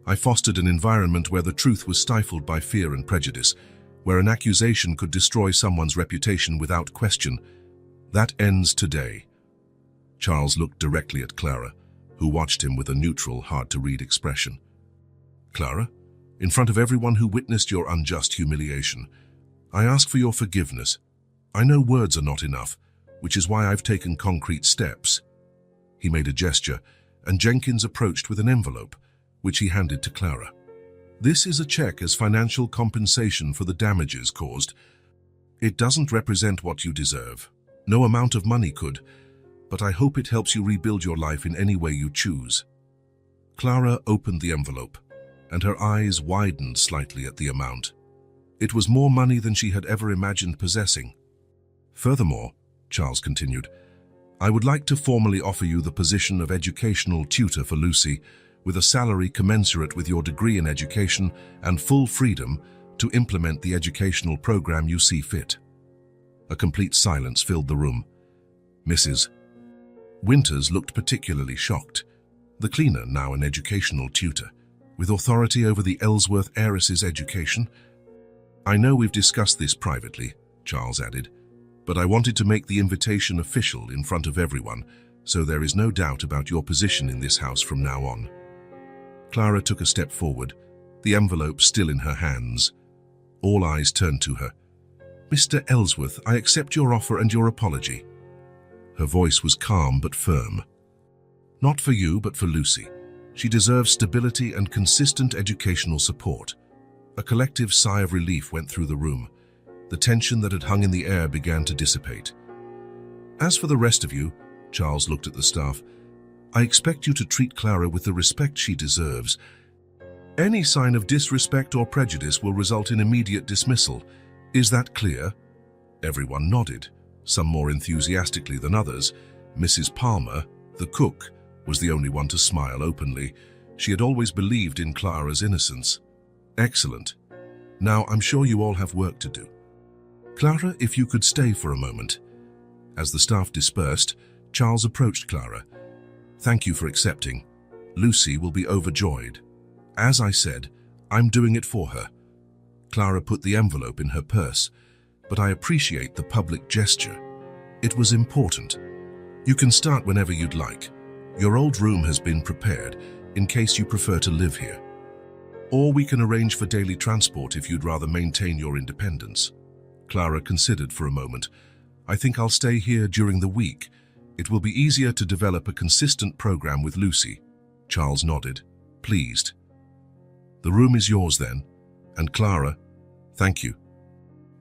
I fostered an environment where the truth was stifled by fear and prejudice, where an accusation could destroy someone's reputation without question. That ends today. Charles looked directly at Clara, who watched him with a neutral, hard-to-read expression. "Clara, in front of everyone who witnessed your unjust humiliation, I ask for your forgiveness. I know words are not enough, which is why I've taken concrete steps." He made a gesture, and Jenkins approached with an envelope, which he handed to Clara. "This is a check as financial compensation for the damages caused. It doesn't represent what you deserve. No amount of money could, but I hope it helps you rebuild your life in any way you choose." Clara opened the envelope, and her eyes widened slightly at the amount. It was more money than she had ever imagined possessing. "Furthermore," Charles continued, "I would like to formally offer you the position of educational tutor for Lucy, with a salary commensurate with your degree in education and full freedom to implement the educational program you see fit." A complete silence filled the room. Mrs. Winters looked particularly shocked. The cleaner, now an educational tutor, with authority over the Ellsworth heiress's education. "I know we've discussed this privately," Charles added, "but I wanted to make the invitation official in front of everyone, so there is no doubt about your position in this house from now on." Clara took a step forward, the envelope still in her hands. All eyes turned to her. "Mr. Ellsworth, I accept your offer and your apology." Her voice was calm but firm. "Not for you, but for Lucy. She deserves stability and consistent educational support." A collective sigh of relief went through the room. The tension that had hung in the air began to dissipate. "As for the rest of you," Charles looked at the staff, "I expect you to treat Clara with the respect she deserves. Any sign of disrespect or prejudice will result in immediate dismissal. Is that clear?" Everyone nodded, some more enthusiastically than others. Mrs. Palmer, the cook, was the only one to smile openly. She had always believed in Clara's innocence. "Excellent. Now I'm sure you all have work to do. Clara, if you could stay for a moment." As the staff dispersed, Charles approached Clara. "Thank you for accepting. Lucy will be overjoyed. As I said, I'm doing it for her." Clara put the envelope in her purse. "But I appreciate the public gesture. It was important. You can start whenever you'd like. Your old room has been prepared, in case you prefer to live here. Or we can arrange for daily transport if you'd rather maintain your independence." Clara considered for a moment. "I think I'll stay here during the week. It will be easier to develop a consistent program with Lucy." Charles nodded, pleased. "The room is yours then. And Clara, thank you."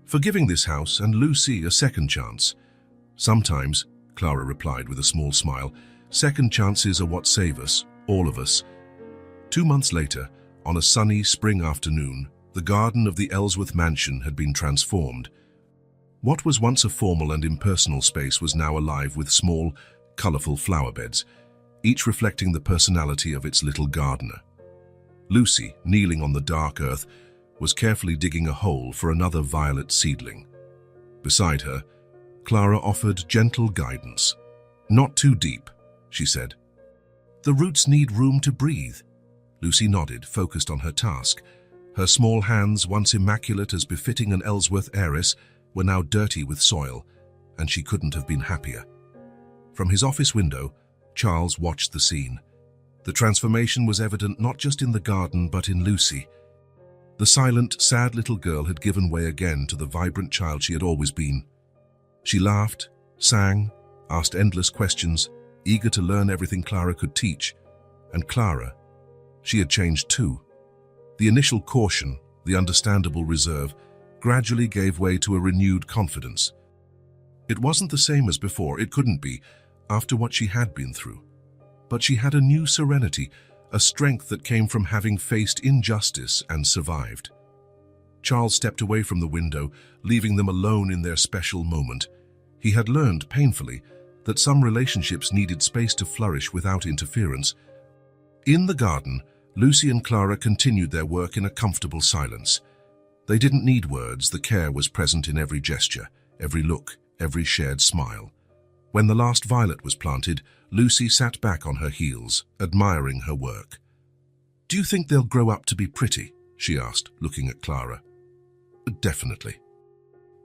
for giving this house and Lucy a second chance. Sometimes, Clara replied with a small smile, second chances are what save us, all of us. 2 months later, on a sunny spring afternoon, the garden of the Ellsworth mansion had been transformed. What was once a formal and impersonal space was now alive with small, colorful flower beds, each reflecting the personality of its little gardener. Lucy, kneeling on the dark earth, was carefully digging a hole for another violet seedling. Beside her, Clara offered gentle guidance. "Not too deep," she said. "The roots need room to breathe." Lucy nodded, focused on her task. Her small hands, once immaculate as befitting an Ellsworth heiress, were now dirty with soil, and she couldn't have been happier. From his office window, Charles watched the scene. The transformation was evident not just in the garden but in Lucy. The silent, sad little girl had given way again to the vibrant child she had always been. She laughed, sang, asked endless questions, eager to learn everything Clara could teach. And Clara, she had changed too. The initial caution, the understandable reserve, gradually gave way to a renewed confidence. It wasn't the same as before, it couldn't be, after what she had been through. But she had a new serenity, a strength that came from having faced injustice and survived. Charles stepped away from the window, leaving them alone in their special moment. He had learned, painfully, that some relationships needed space to flourish without interference. In the garden, Lucy and Clara continued their work in a comfortable silence. They didn't need words, the care was present in every gesture, every look, every shared smile. When the last violet was planted, Lucy sat back on her heels, admiring her work. "Do you think they'll grow up to be pretty?" she asked, looking at Clara. "Definitely.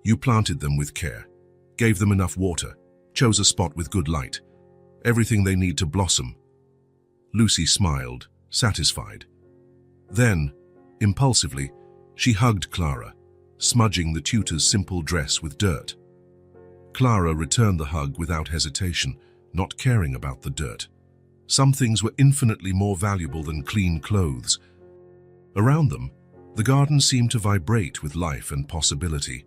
You planted them with care, gave them enough water, chose a spot with good light. Everything they need to blossom." Lucy smiled, satisfied. Then, impulsively, she hugged Clara, smudging the tutor's simple dress with dirt. Clara returned the hug without hesitation, not caring about the dirt. Some things were infinitely more valuable than clean clothes. Around them, the garden seemed to vibrate with life and possibility.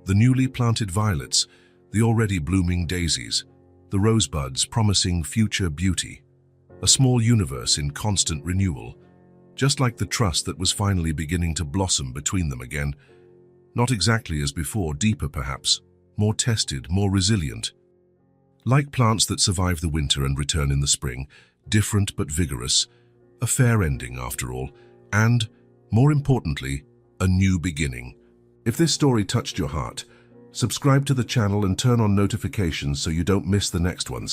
The newly planted violets, the already blooming daisies, the rosebuds promising future beauty. A small universe in constant renewal, just like the trust that was finally beginning to blossom between them again. Not exactly as before, deeper perhaps, more tested, more resilient. Like plants that survive the winter and return in the spring, different but vigorous, a fair ending after all, and, more importantly, a new beginning. If this story touched your heart, subscribe to the channel and turn on notifications so you don't miss the next ones.